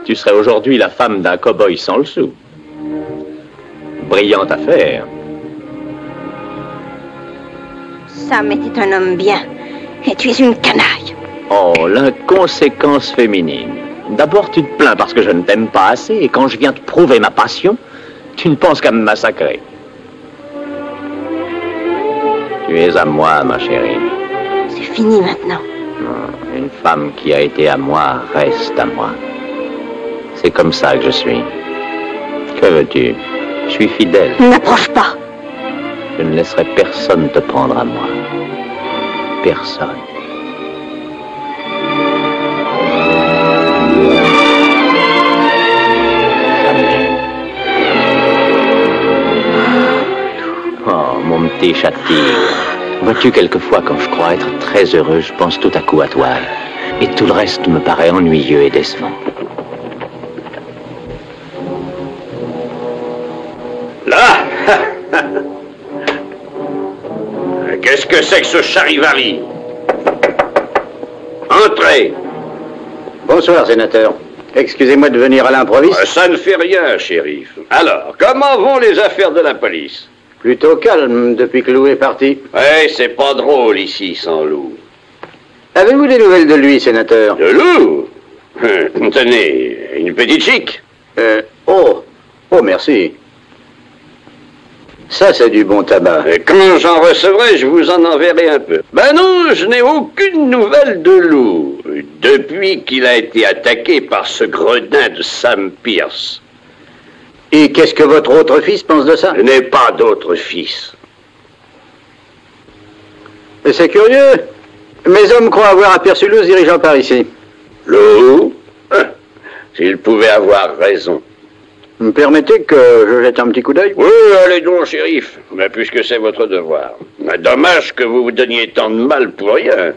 tu serais aujourd'hui la femme d'un cow-boy sans le sou. Brillante affaire. Sam était un homme bien. Et tu es une canaille. Oh, l'inconséquence féminine. D'abord, tu te plains parce que je ne t'aime pas assez, et quand je viens te prouver ma passion, tu ne penses qu'à me massacrer. Tu es à moi, ma chérie. C'est fini maintenant. Une femme qui a été à moi reste à moi. C'est comme ça que je suis. Que veux-tu? Je suis fidèle. N'approche pas. Je ne laisserai personne te prendre à moi. Personne. Oh, mon petit chat de tigre. Vois-tu, quelquefois, quand je crois être très heureux, je pense tout à coup à toi. Et tout le reste me paraît ennuyeux et décevant. Là Qu'est-ce que c'est que ce charivari? Entrez. Bonsoir, sénateur. Excusez-moi de venir à l'improviste. Ça ne fait rien, shérif. Alors, comment vont les affaires de la police? Plutôt calme depuis que Lou est parti. Ouais, c'est pas drôle ici sans Lou. Avez-vous des nouvelles de lui, sénateur? De Lou? Tenez, une petite chic. Oh, merci. Ça, c'est du bon tabac. Et quand j'en recevrai, je vous en enverrai un peu. Ben non, je n'ai aucune nouvelle de Lou, depuis qu'il a été attaqué par ce gredin de Sam Pierce. Et qu'est-ce que votre autre fils pense de ça? Je n'ai pas d'autre fils. C'est curieux. Mes hommes croient avoir aperçu Lou se dirigeant par ici. Lou? S'il pouvait avoir raison. Vous me permettez que je jette un petit coup d'œil? Oui, allez donc, shérif. Mais puisque c'est votre devoir. Dommage que vous vous donniez tant de mal pour rien.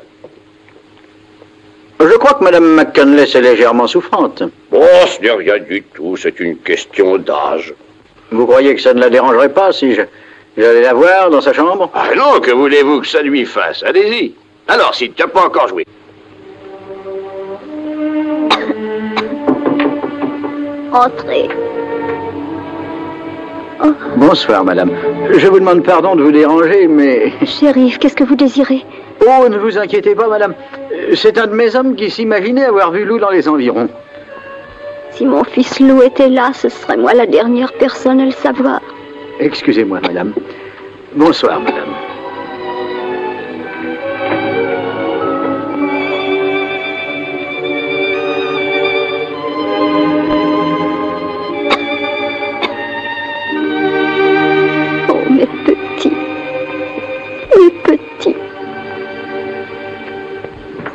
Je crois que Mme McCandless est légèrement souffrante. Oh, ce n'est rien du tout. C'est une question d'âge. Vous croyez que ça ne la dérangerait pas si j'allais la voir dans sa chambre? Ah non, que voulez-vous que ça lui fasse? Allez-y. Alors, si tu n'as pas encore joué. Entrez. Oh. Bonsoir, madame. Je vous demande pardon de vous déranger, mais... Shérif, qu'est-ce que vous désirez? Oh, ne vous inquiétez pas, madame. C'est un de mes hommes qui s'imaginait avoir vu Lou dans les environs. Si mon fils Lou était là, ce serait moi la dernière personne à le savoir. Excusez-moi, madame. Bonsoir, madame.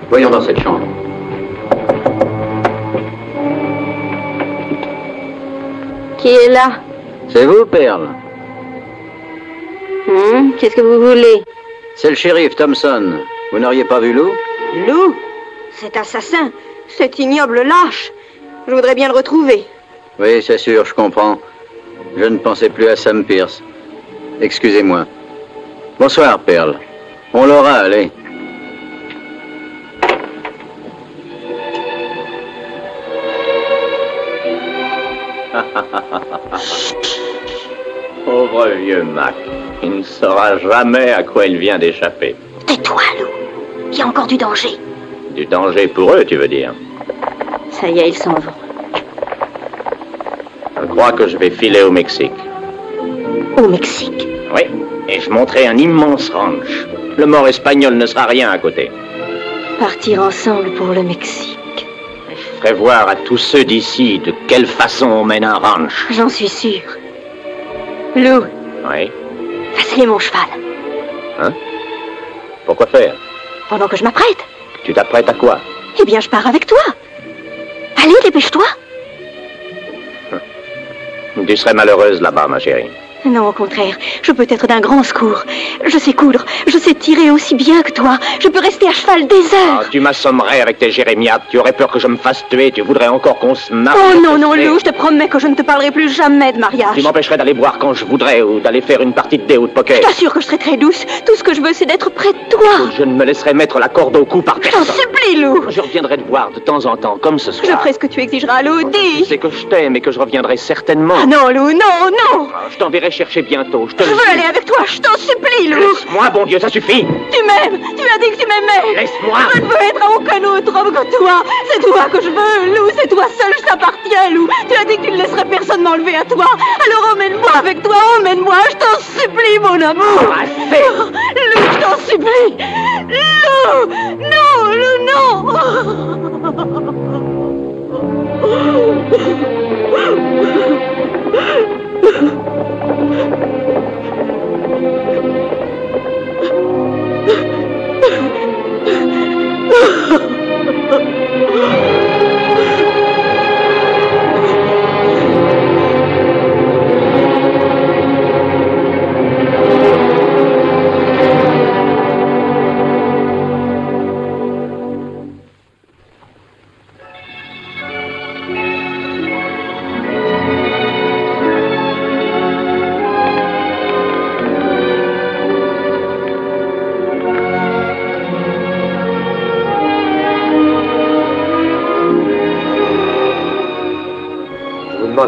Voyons dans cette chambre. Qui est là? C'est vous, Perle? Qu'est-ce que vous voulez? C'est le shérif Thompson. Vous n'auriez pas vu Lou? Lou? Cet assassin, cet ignoble lâche. Je voudrais bien le retrouver. Oui, c'est sûr, je comprends. Je ne pensais plus à Sam Pierce. Excusez-moi. Bonsoir, Perle. On l'aura, allez. Pauvre vieux Mac. Il ne saura jamais à quoi il vient d'échapper. Tais-toi, Lou. Il y a encore du danger. Du danger pour eux, tu veux dire? Ça y est, ils s'en vont. Je crois que je vais filer au Mexique. Au Mexique? Oui, et je monterai un immense ranch. Le mort espagnol ne sera rien à côté. Partir ensemble pour le Mexique. Je ferai voir à tous ceux d'ici de quelle façon on mène un ranch. J'en suis sûre. Lou. Oui? Fais-les mon cheval. Hein? Pourquoi faire? Pendant que je m'apprête. Tu t'apprêtes à quoi? Eh bien, je pars avec toi. Allez, dépêche-toi. Tu serais malheureuse là-bas, ma chérie. Non, au contraire, je peux être d'un grand secours. Je sais coudre, je sais tirer aussi bien que toi. Je peux rester à cheval des heures. Ah, tu m'assommerais avec tes jérémiades. Tu aurais peur que je me fasse tuer. Tu voudrais encore qu'on se marie. Oh non, non, Lou, je te promets que je ne te parlerai plus jamais de mariage. Tu m'empêcherais d'aller boire quand je voudrais ou d'aller faire une partie de dé ou de poker. Je t'assure que je serai très douce. Tout ce que je veux, c'est d'être près de toi. Je ne me laisserai mettre la corde au cou par personne. Je t'en supplie, Lou. Je reviendrai te voir de temps en temps, comme ce soir. Je ferai ce que tu exigeras, Lou, dis. Tu sais que je t'aime et que je reviendrai certainement. Ah non, Lou, non, non. Je t'enverrai chercher bientôt. Je veux aller avec toi, je t'en supplie, Lou. Laisse-moi, bon Dieu, ça suffit. Tu m'aimes. Tu as dit que tu m'aimais. Laisse-moi. Je ne veux être à aucun autre homme que toi. C'est toi que je veux, Lou. C'est toi seul, je t'appartiens, Lou. Tu as dit que tu ne laisserais personne m'enlever à toi. Alors emmène-moi avec toi, emmène-moi. Je t'en supplie, mon amour. Assez. Lou, je t'en supplie. Lou. Non, Lou, non.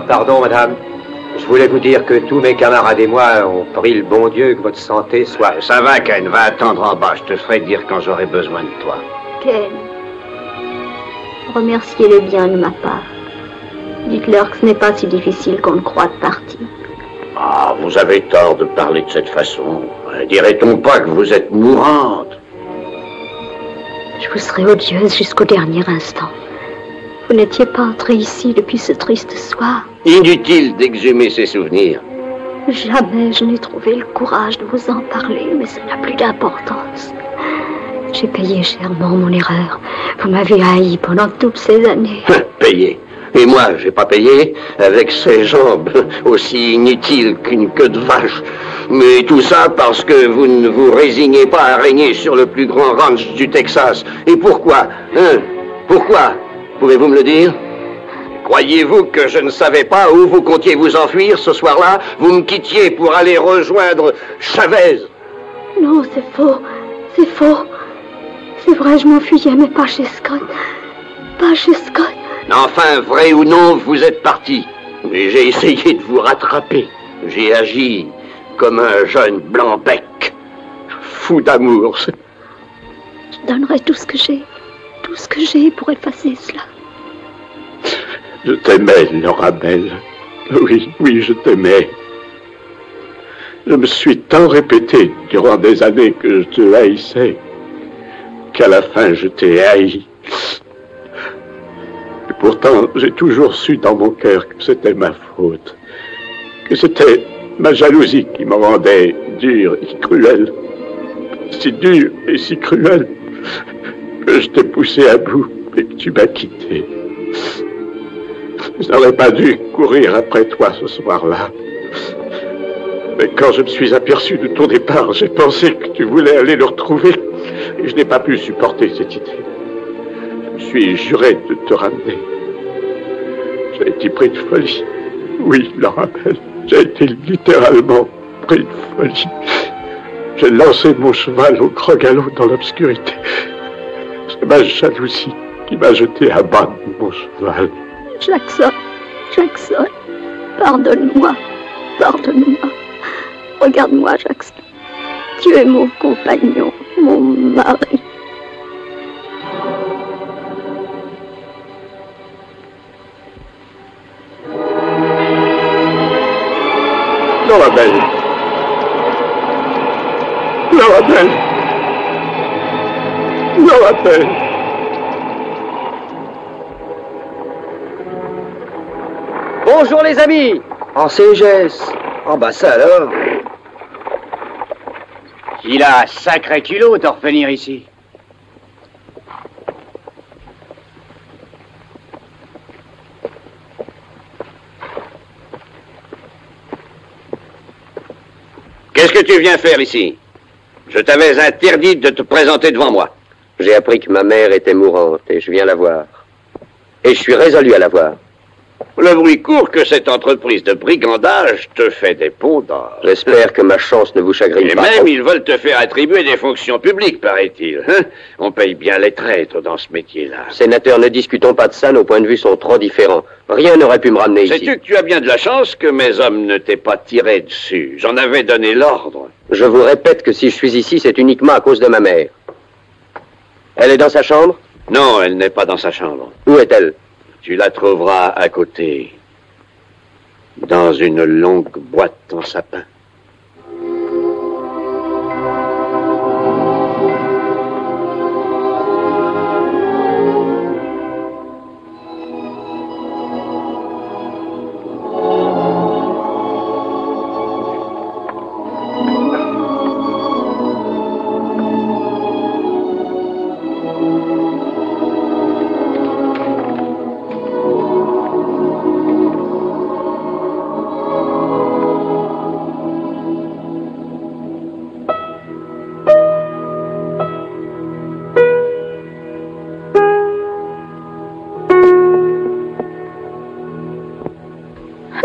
Pardon, madame. Je voulais vous dire que tous mes camarades et moi ont pris le bon Dieu que votre santé soit... Ça va, Ken, va attendre en bas. Je te ferai dire quand j'aurai besoin de toi. Ken, remerciez-les bien de ma part. Dites-leur que ce n'est pas si difficile qu'on le croit de partir. Ah, vous avez tort de parler de cette façon. Dirait-on pas que vous êtes mourante? Je vous serai odieuse jusqu'au dernier instant. Vous n'étiez pas entré ici depuis ce triste soir. Inutile d'exhumer ces souvenirs. Jamais je n'ai trouvé le courage de vous en parler, mais ça n'a plus d'importance. J'ai payé chèrement mon erreur. Vous m'avez haï pendant toutes ces années. Payé. Et moi, j'ai pas payé avec ces jambes aussi inutiles qu'une queue de vache. Mais tout ça parce que vous ne vous résignez pas à régner sur le plus grand ranch du Texas. Et pourquoi? Hein? Pourquoi? Pouvez-vous me le dire? Croyez-vous que je ne savais pas où vous comptiez vous enfuir ce soir-là? Vous me quittiez pour aller rejoindre Chavez. Non, c'est faux. C'est faux. C'est vrai, je m'enfuyais, mais pas chez Scott. Pas chez Scott. Enfin, vrai ou non, vous êtes parti. Mais j'ai essayé de vous rattraper. J'ai agi comme un jeune blanc-bec. Fou d'amour. Je donnerai tout ce que j'ai. Tout ce que j'ai pour effacer cela. Je t'aimais, Laura Belle. Oui, oui, je t'aimais. Je me suis tant répété durant des années que je te haïssais, qu'à la fin je t'ai haï. Et pourtant, j'ai toujours su dans mon cœur que c'était ma faute, que c'était ma jalousie qui me rendait dur et cruel. Si dur et si cruel que je t'ai poussé à bout et que tu m'as quitté. Je n'aurais pas dû courir après toi ce soir-là. Mais quand je me suis aperçu de ton départ, j'ai pensé que tu voulais aller le retrouver. Et je n'ai pas pu supporter cette idée. Je me suis juré de te ramener. J'ai été pris de folie. Oui, Laura Belle, j'ai été littéralement pris de folie. J'ai lancé mon cheval au grand galop dans l'obscurité. C'est ma jalousie qui m'a jeté à bas de mon cheval. Jackson, Jackson, pardonne-moi, pardonne-moi. Regarde-moi, Jackson. Tu es mon compagnon, mon mari. Laura Belle. Laura Belle. Laura Belle. Bonjour les amis. En CGS. Oh bah ça alors. Il a un sacré culot de revenir ici. Qu'est-ce que tu viens faire ici? Je t'avais interdit de te présenter devant moi. J'ai appris que ma mère était mourante et je viens la voir. Et je suis résolu à la voir. Le bruit court que cette entreprise de brigandage te fait des pots d'or. J'espère que ma chance ne vous chagrine pas. Et même, ils veulent te faire attribuer des fonctions publiques, paraît-il. Hein? On paye bien les traîtres dans ce métier-là. Sénateur, ne discutons pas de ça, nos points de vue sont trop différents. Rien n'aurait pu me ramener ici. Sais-tu que tu as bien de la chance que mes hommes ne t'aient pas tiré dessus? J'en avais donné l'ordre. Je vous répète que si je suis ici, c'est uniquement à cause de ma mère. Elle est dans sa chambre? Non, elle n'est pas dans sa chambre. Où est-elle? Tu la trouveras à côté, dans une longue boîte en sapin.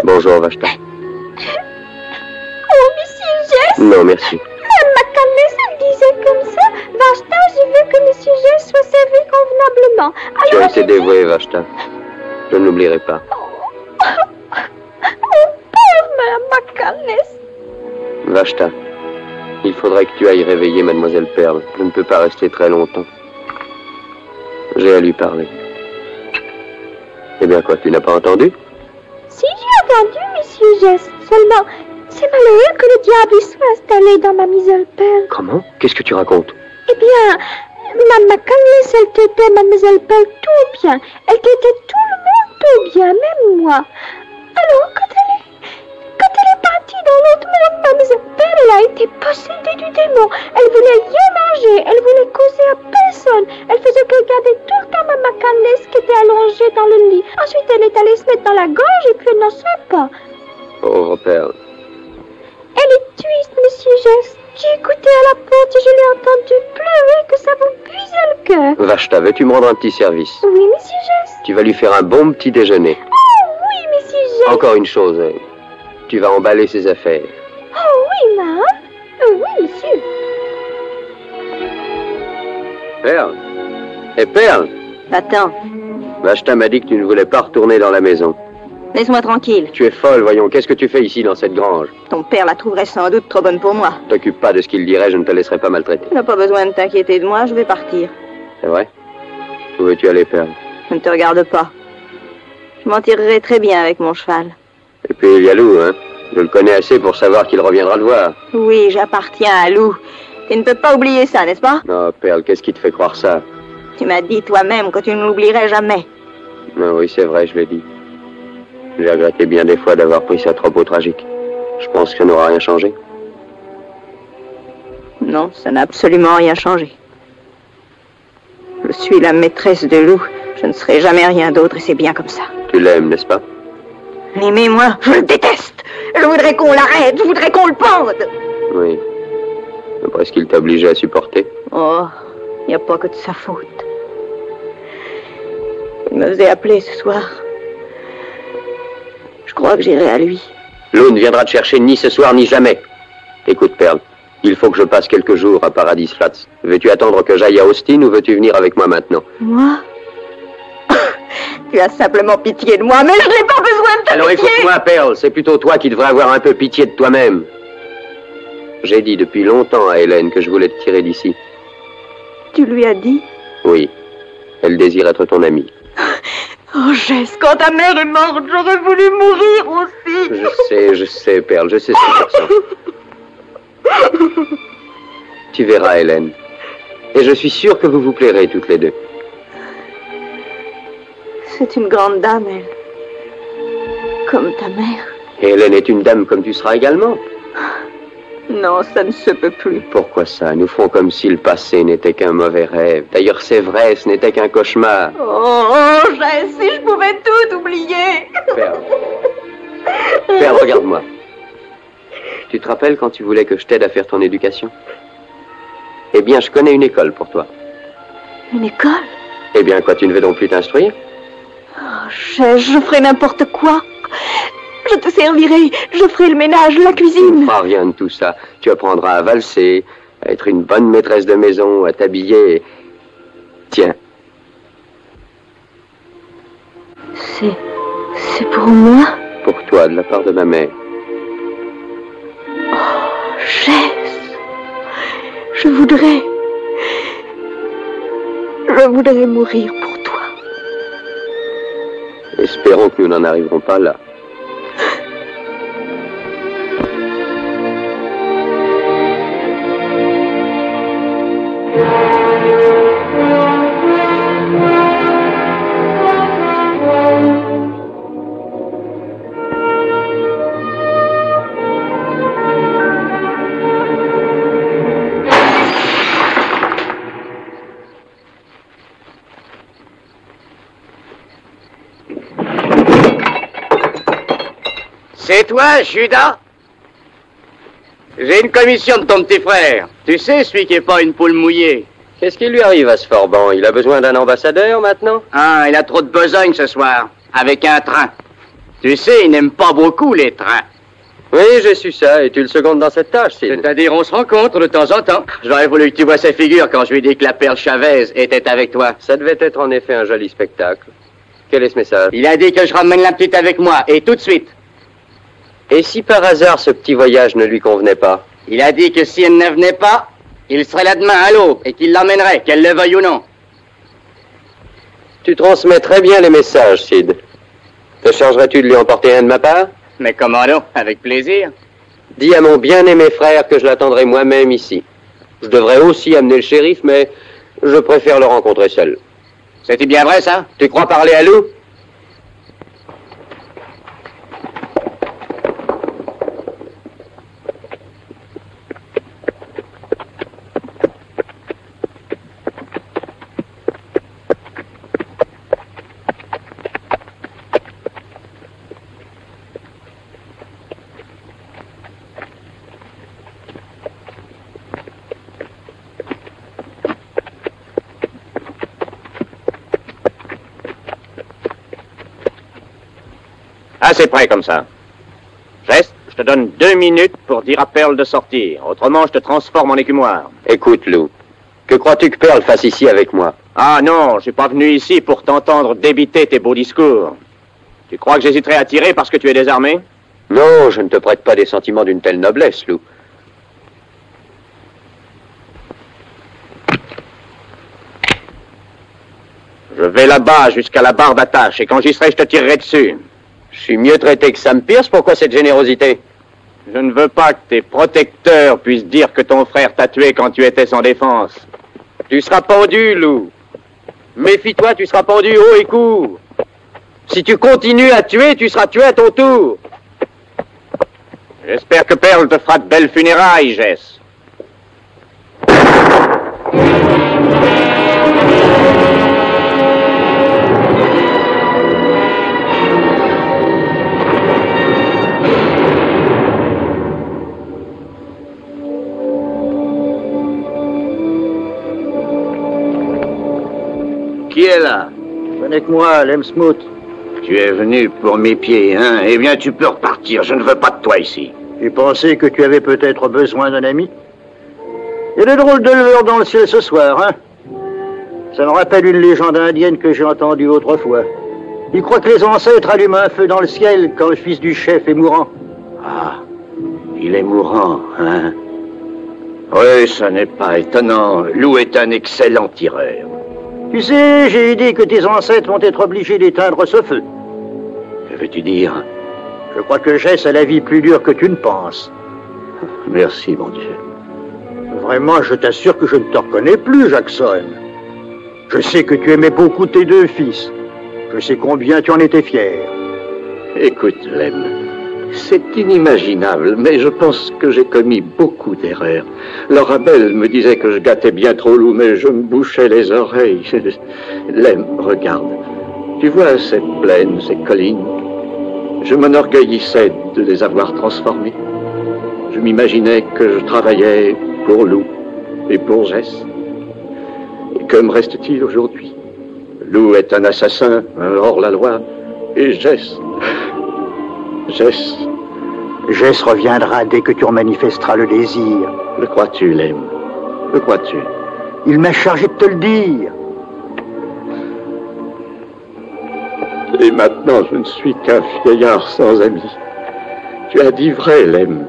Bonjour, Vashta. Oh, Monsieur Jess. Non, merci. Mme McCandless, elle disait comme ça. Vashta, je veux que Monsieur Jess soit servi convenablement. Tu as Alors, été dévouée, Vashta. Je ne l'oublierai pas. oh, pauvre Mme McCandless. Vashta, il faudrait que tu ailles réveiller Mademoiselle Perle. Je ne peux pas rester très longtemps. J'ai à lui parler. Eh bien quoi, tu n'as pas entendu? Si, j'ai entendu, Monsieur Jess. Seulement, c'est malheureux que le diable y soit installé dans Mademoiselle Perle. Comment? Qu'est-ce que tu racontes? Eh bien, Mme McCandless, elle traitait Mademoiselle Perle tout bien. Elle traitait tout le monde tout bien, même moi. Alors, quand elle est partie dans l'autre monde, Mademoiselle Perle, elle a été possédée du démon. Elle voulait rien manger, elle voulait causer à personne. Elle faisait que regarder tout le temps Mme McCandless qui était allongée dans le lit. Ensuite, elle est allée se mettre dans la gorge et puis elle n'en sort pas. Pauvre Perle. Elle est triste, Monsieur Jess. J'ai écouté à la porte et je l'ai entendu pleurer, que ça vous brisait le cœur. Vashta, veux-tu me rendre un petit service? Oui, Monsieur Jess. Tu vas lui faire un bon petit déjeuner. Oh, oui, Monsieur Jess. Encore une chose, tu vas emballer ses affaires. Oh, oui, Madame. Oui, Monsieur. Perle? Eh, Perle? Attends, Vashta m'a dit que tu ne voulais pas retourner dans la maison. laisse-moi tranquille. Tu es folle, voyons. Qu'est-ce que tu fais ici, dans cette grange? Ton père la trouverait sans doute trop bonne pour moi. T'occupe pas de ce qu'il dirait, je ne te laisserai pas maltraiter. Tu n'as pas besoin de t'inquiéter de moi, je vais partir. C'est vrai? Où veux-tu aller, Perle? Je ne te regarde pas. Je m'en tirerai très bien avec mon cheval. Et puis il y a Lou, hein? Je le connais assez pour savoir qu'il reviendra le voir. Oui, j'appartiens à Lou. Tu ne peux pas oublier ça, n'est-ce pas? Non, Perle, qu'est-ce qui te fait croire ça? Tu m'as dit toi-même que tu ne l'oublierais jamais. Non, oui, c'est vrai, je l'ai dit. J'ai regretté bien des fois d'avoir pris ça trop au tragique. Je pense que ça n'aura rien changé. Non, ça n'a absolument rien changé. Je suis la maîtresse de Lou. Je ne serai jamais rien d'autre et c'est bien comme ça. Tu l'aimes, n'est-ce pas? L'aimer, moi, je le déteste. Je voudrais qu'on l'arrête, je voudrais qu'on le pende. Oui. Après ce qu'il t'a obligé à supporter. Oh, il n'y a pas que de sa faute. Il me faisait appeler ce soir. Je crois que j'irai à lui. Lou ne viendra te chercher ni ce soir ni jamais. Écoute, Perle, il faut que je passe quelques jours à Paradise Flats. Veux-tu attendre que j'aille à Austin ou veux-tu venir avec moi maintenant? Moi? Tu as simplement pitié de moi, mais je n'ai pas besoin de ta Alors pitié. écoute-moi, Perle, c'est plutôt toi qui devrais avoir un peu pitié de toi-même. J'ai dit depuis longtemps à Hélène que je voulais te tirer d'ici. Tu lui as dit? Oui. Elle désire être ton amie. Oh, Jess, quand ta mère est morte, j'aurais voulu mourir aussi. Je sais, Perle, je sais ce garçon. Tu verras, Hélène. Et je suis sûr que vous vous plairez toutes les deux. C'est une grande dame, elle. Comme ta mère. Et Hélène est une dame comme tu seras également. Non, ça ne se peut plus. Pourquoi ça? Nous ferons comme si le passé n'était qu'un mauvais rêve. D'ailleurs, c'est vrai, ce n'était qu'un cauchemar. Oh, Jess, si je pouvais tout oublier. Perle, regarde-moi. Tu te rappelles quand tu voulais que je t'aide à faire ton éducation? Eh bien, je connais une école pour toi. Une école? Eh bien, quoi, tu ne veux donc plus t'instruire? Oh, Jess, je ferai n'importe quoi. Je te servirai, je ferai le ménage, la cuisine. Tu ne feras rien de tout ça. Tu apprendras à valser, à être une bonne maîtresse de maison, à t'habiller. Tiens. C'est pour moi? Pour toi, de la part de ma mère. Oh, Jess. Je voudrais mourir pour toi. Espérons que nous n'en arriverons pas là. C'est toi, Judas? J'ai une commission de ton petit frère. Tu sais, celui qui est pas une poule mouillée. Qu'est-ce qui lui arrive à ce Forban? Il a besoin d'un ambassadeur maintenant? Ah, il a trop de besogne ce soir, avec un train. Tu sais, il n'aime pas beaucoup les trains. Oui, j'ai su ça, et tu le secondes dans cette tâche, Sid. C'est-à-dire, on se rencontre de temps en temps. J'aurais voulu que tu vois sa figure quand je lui ai dit que la perle Chavez était avec toi. Ça devait être en effet un joli spectacle. Quel est ce message? Il a dit que je ramène la petite avec moi, et tout de suite. Et si par hasard ce petit voyage ne lui convenait pas? Il a dit que si elle ne venait pas, il serait là demain à l'aube et qu'il l'emmènerait, qu'elle le veuille ou non. Tu transmets très bien les messages, Sid. Te chargerais-tu de lui emporter un de ma part? Mais comment non? Avec plaisir. Dis à mon bien-aimé frère que je l'attendrai moi-même ici. Je devrais aussi amener le shérif, mais je préfère le rencontrer seul. C'est-tu bien vrai, ça? Tu crois parler à Lou? Ah, c'est prêt comme ça. Geste, je te donne 2 minutes pour dire à Pearl de sortir. Autrement, je te transforme en écumoire. Écoute, Lou, que crois-tu que Pearl fasse ici avec moi? Ah non, je suis pas venu ici pour t'entendre débiter tes beaux discours. Tu crois que j'hésiterai à tirer parce que tu es désarmé? Non, je ne te prête pas des sentiments d'une telle noblesse, Lou. Je vais là-bas jusqu'à la barre d'attache et quand j'y serai, je te tirerai dessus. Je suis mieux traité que Sam Pierce, pourquoi cette générosité? Je ne veux pas que tes protecteurs puissent dire que ton frère t'a tué quand tu étais sans défense. Tu seras pendu, Lou. Méfie-toi, tu seras pendu haut et court. Si tu continues à tuer, tu seras tué à ton tour. J'espère que Pearl te fera de belles funérailles, Jess. Qui est là? Ce n'est que moi, Lem Smoot. Tu es venu pour mes pieds, hein? Eh bien, tu peux repartir. Je ne veux pas de toi ici. Tu pensais que tu avais peut-être besoin d'un ami? Il y a des drôles de lueurs dans le ciel ce soir, hein? Ça me rappelle une légende indienne que j'ai entendue autrefois. Ils croient que les ancêtres allument un feu dans le ciel quand le fils du chef est mourant. Ah, il est mourant, hein? Oui, ce n'est pas étonnant. Lou est un excellent tireur. Tu sais, j'ai dit que tes ancêtres vont être obligés d'éteindre ce feu. Que veux-tu dire? Je crois que Jess a la vie plus dure que tu ne penses. Merci, mon Dieu. Vraiment, je t'assure que je ne te reconnais plus, Jackson. Je sais que tu aimais beaucoup tes 2 fils. Je sais combien tu en étais fier. Écoute, Lem, c'est inimaginable, mais je pense que j'ai commis beaucoup d'erreurs. Laura Bell me disait que je gâtais bien trop Lou, mais je me bouchais les oreilles. Lem, regarde. Tu vois cette plaine, ces collines? Je m'enorgueillissais de les avoir transformées. Je m'imaginais que je travaillais pour Lou et pour Jess. Et que me reste-t-il aujourd'hui? Lou est un assassin, un hors-la-loi, et Jess... Jess reviendra dès que tu en manifesteras le désir. Le crois-tu, Lem? Le crois-tu? Il m'a chargé de te le dire. Et maintenant, je ne suis qu'un vieillard sans amis. Tu as dit vrai, Lem.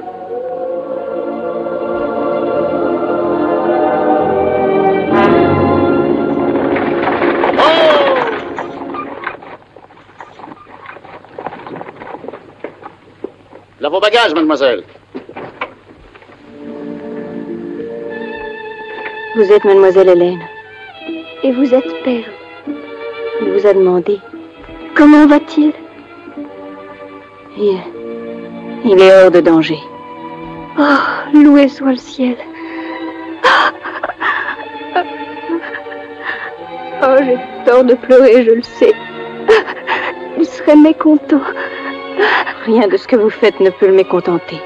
bagages, mademoiselle. Vous êtes mademoiselle Hélène. Et vous êtes Perle. Il vous a demandé. Comment va-t-il? Il est hors de danger. Oh, loué soit le ciel. Oh, j'ai tort de pleurer, je le sais. Il serait mécontent. Rien de ce que vous faites ne peut le mécontenter.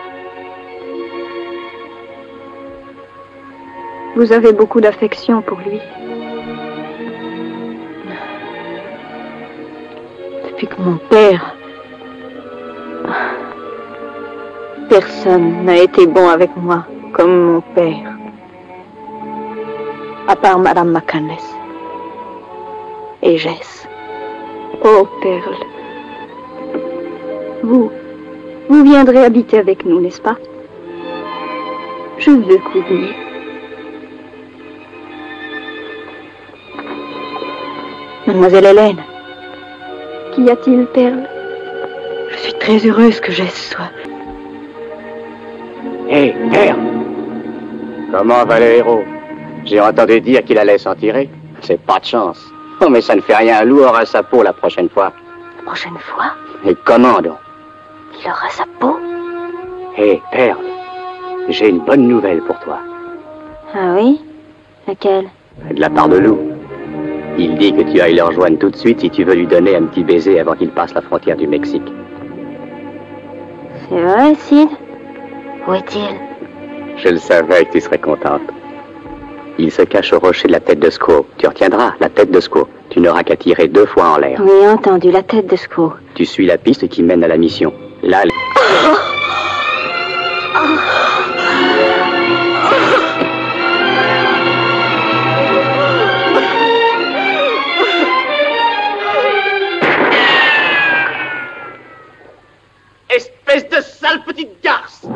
Vous avez beaucoup d'affection pour lui. Depuis que mon père... Personne n'a été bon avec moi comme mon père. À part Madame McCandless. Et Jess. Oh, Perle. Vous viendrez habiter avec nous, n'est-ce pas? Je veux que vous veniez. Mademoiselle Hélène. Qu'y a-t-il, Perle? Je suis très heureuse que Jess soit... Hé, Perle! Comment va le héros? J'ai entendu dire qu'il allait s'en tirer. C'est pas de chance. Oh, mais ça ne fait rien. Lou aura sa peau la prochaine fois. La prochaine fois? Et comment donc? Il aura sa peau? Hé, Perle, j'ai une bonne nouvelle pour toi. Ah oui? Laquelle? De la part de Lou. Il dit que tu ailles le rejoindre tout de suite si tu veux lui donner un petit baiser avant qu'il passe la frontière du Mexique. C'est vrai, Sid? Où est-il? Je le savais que tu serais contente. Il se cache au rocher de la tête de Squaw. Tu retiendras, la tête de Squaw. Tu n'auras qu'à tirer 2 fois en l'air. Oui, entendu, la tête de Squaw. Tu suis la piste qui mène à la mission. Là... Espèce de sale petite garce!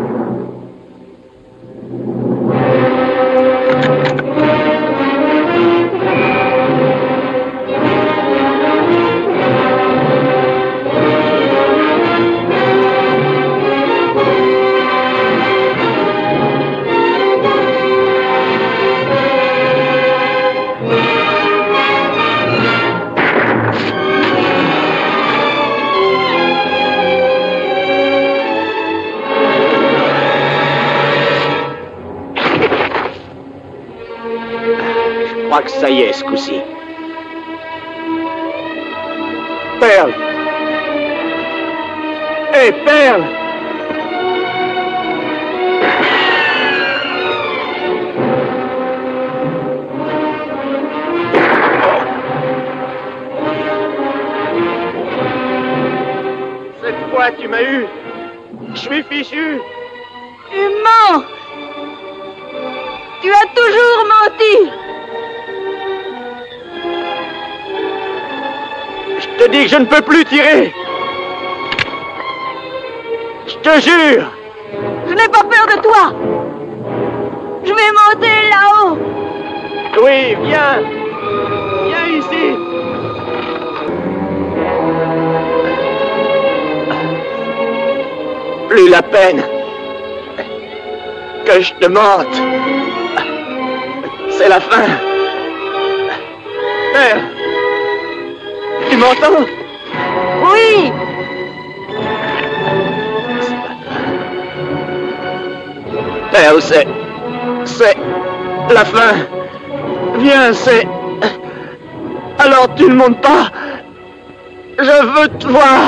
Je crois que ça y est, ce coup-ci. Perle! Hé, Perle! Cette fois, tu m'as eu. Je suis fichu. Tu mens! Tu as toujours menti! Je te dis que je ne peux plus tirer. Je te jure. Je n'ai pas peur de toi! Je vais monter là-haut! Oui, viens. Viens ici. Plus la peine que je te mente. C'est la fin. Père, tu m'entends? Oui! Père, c'est la fin. Viens, c'est... Alors tu ne montes pas. Je veux te voir.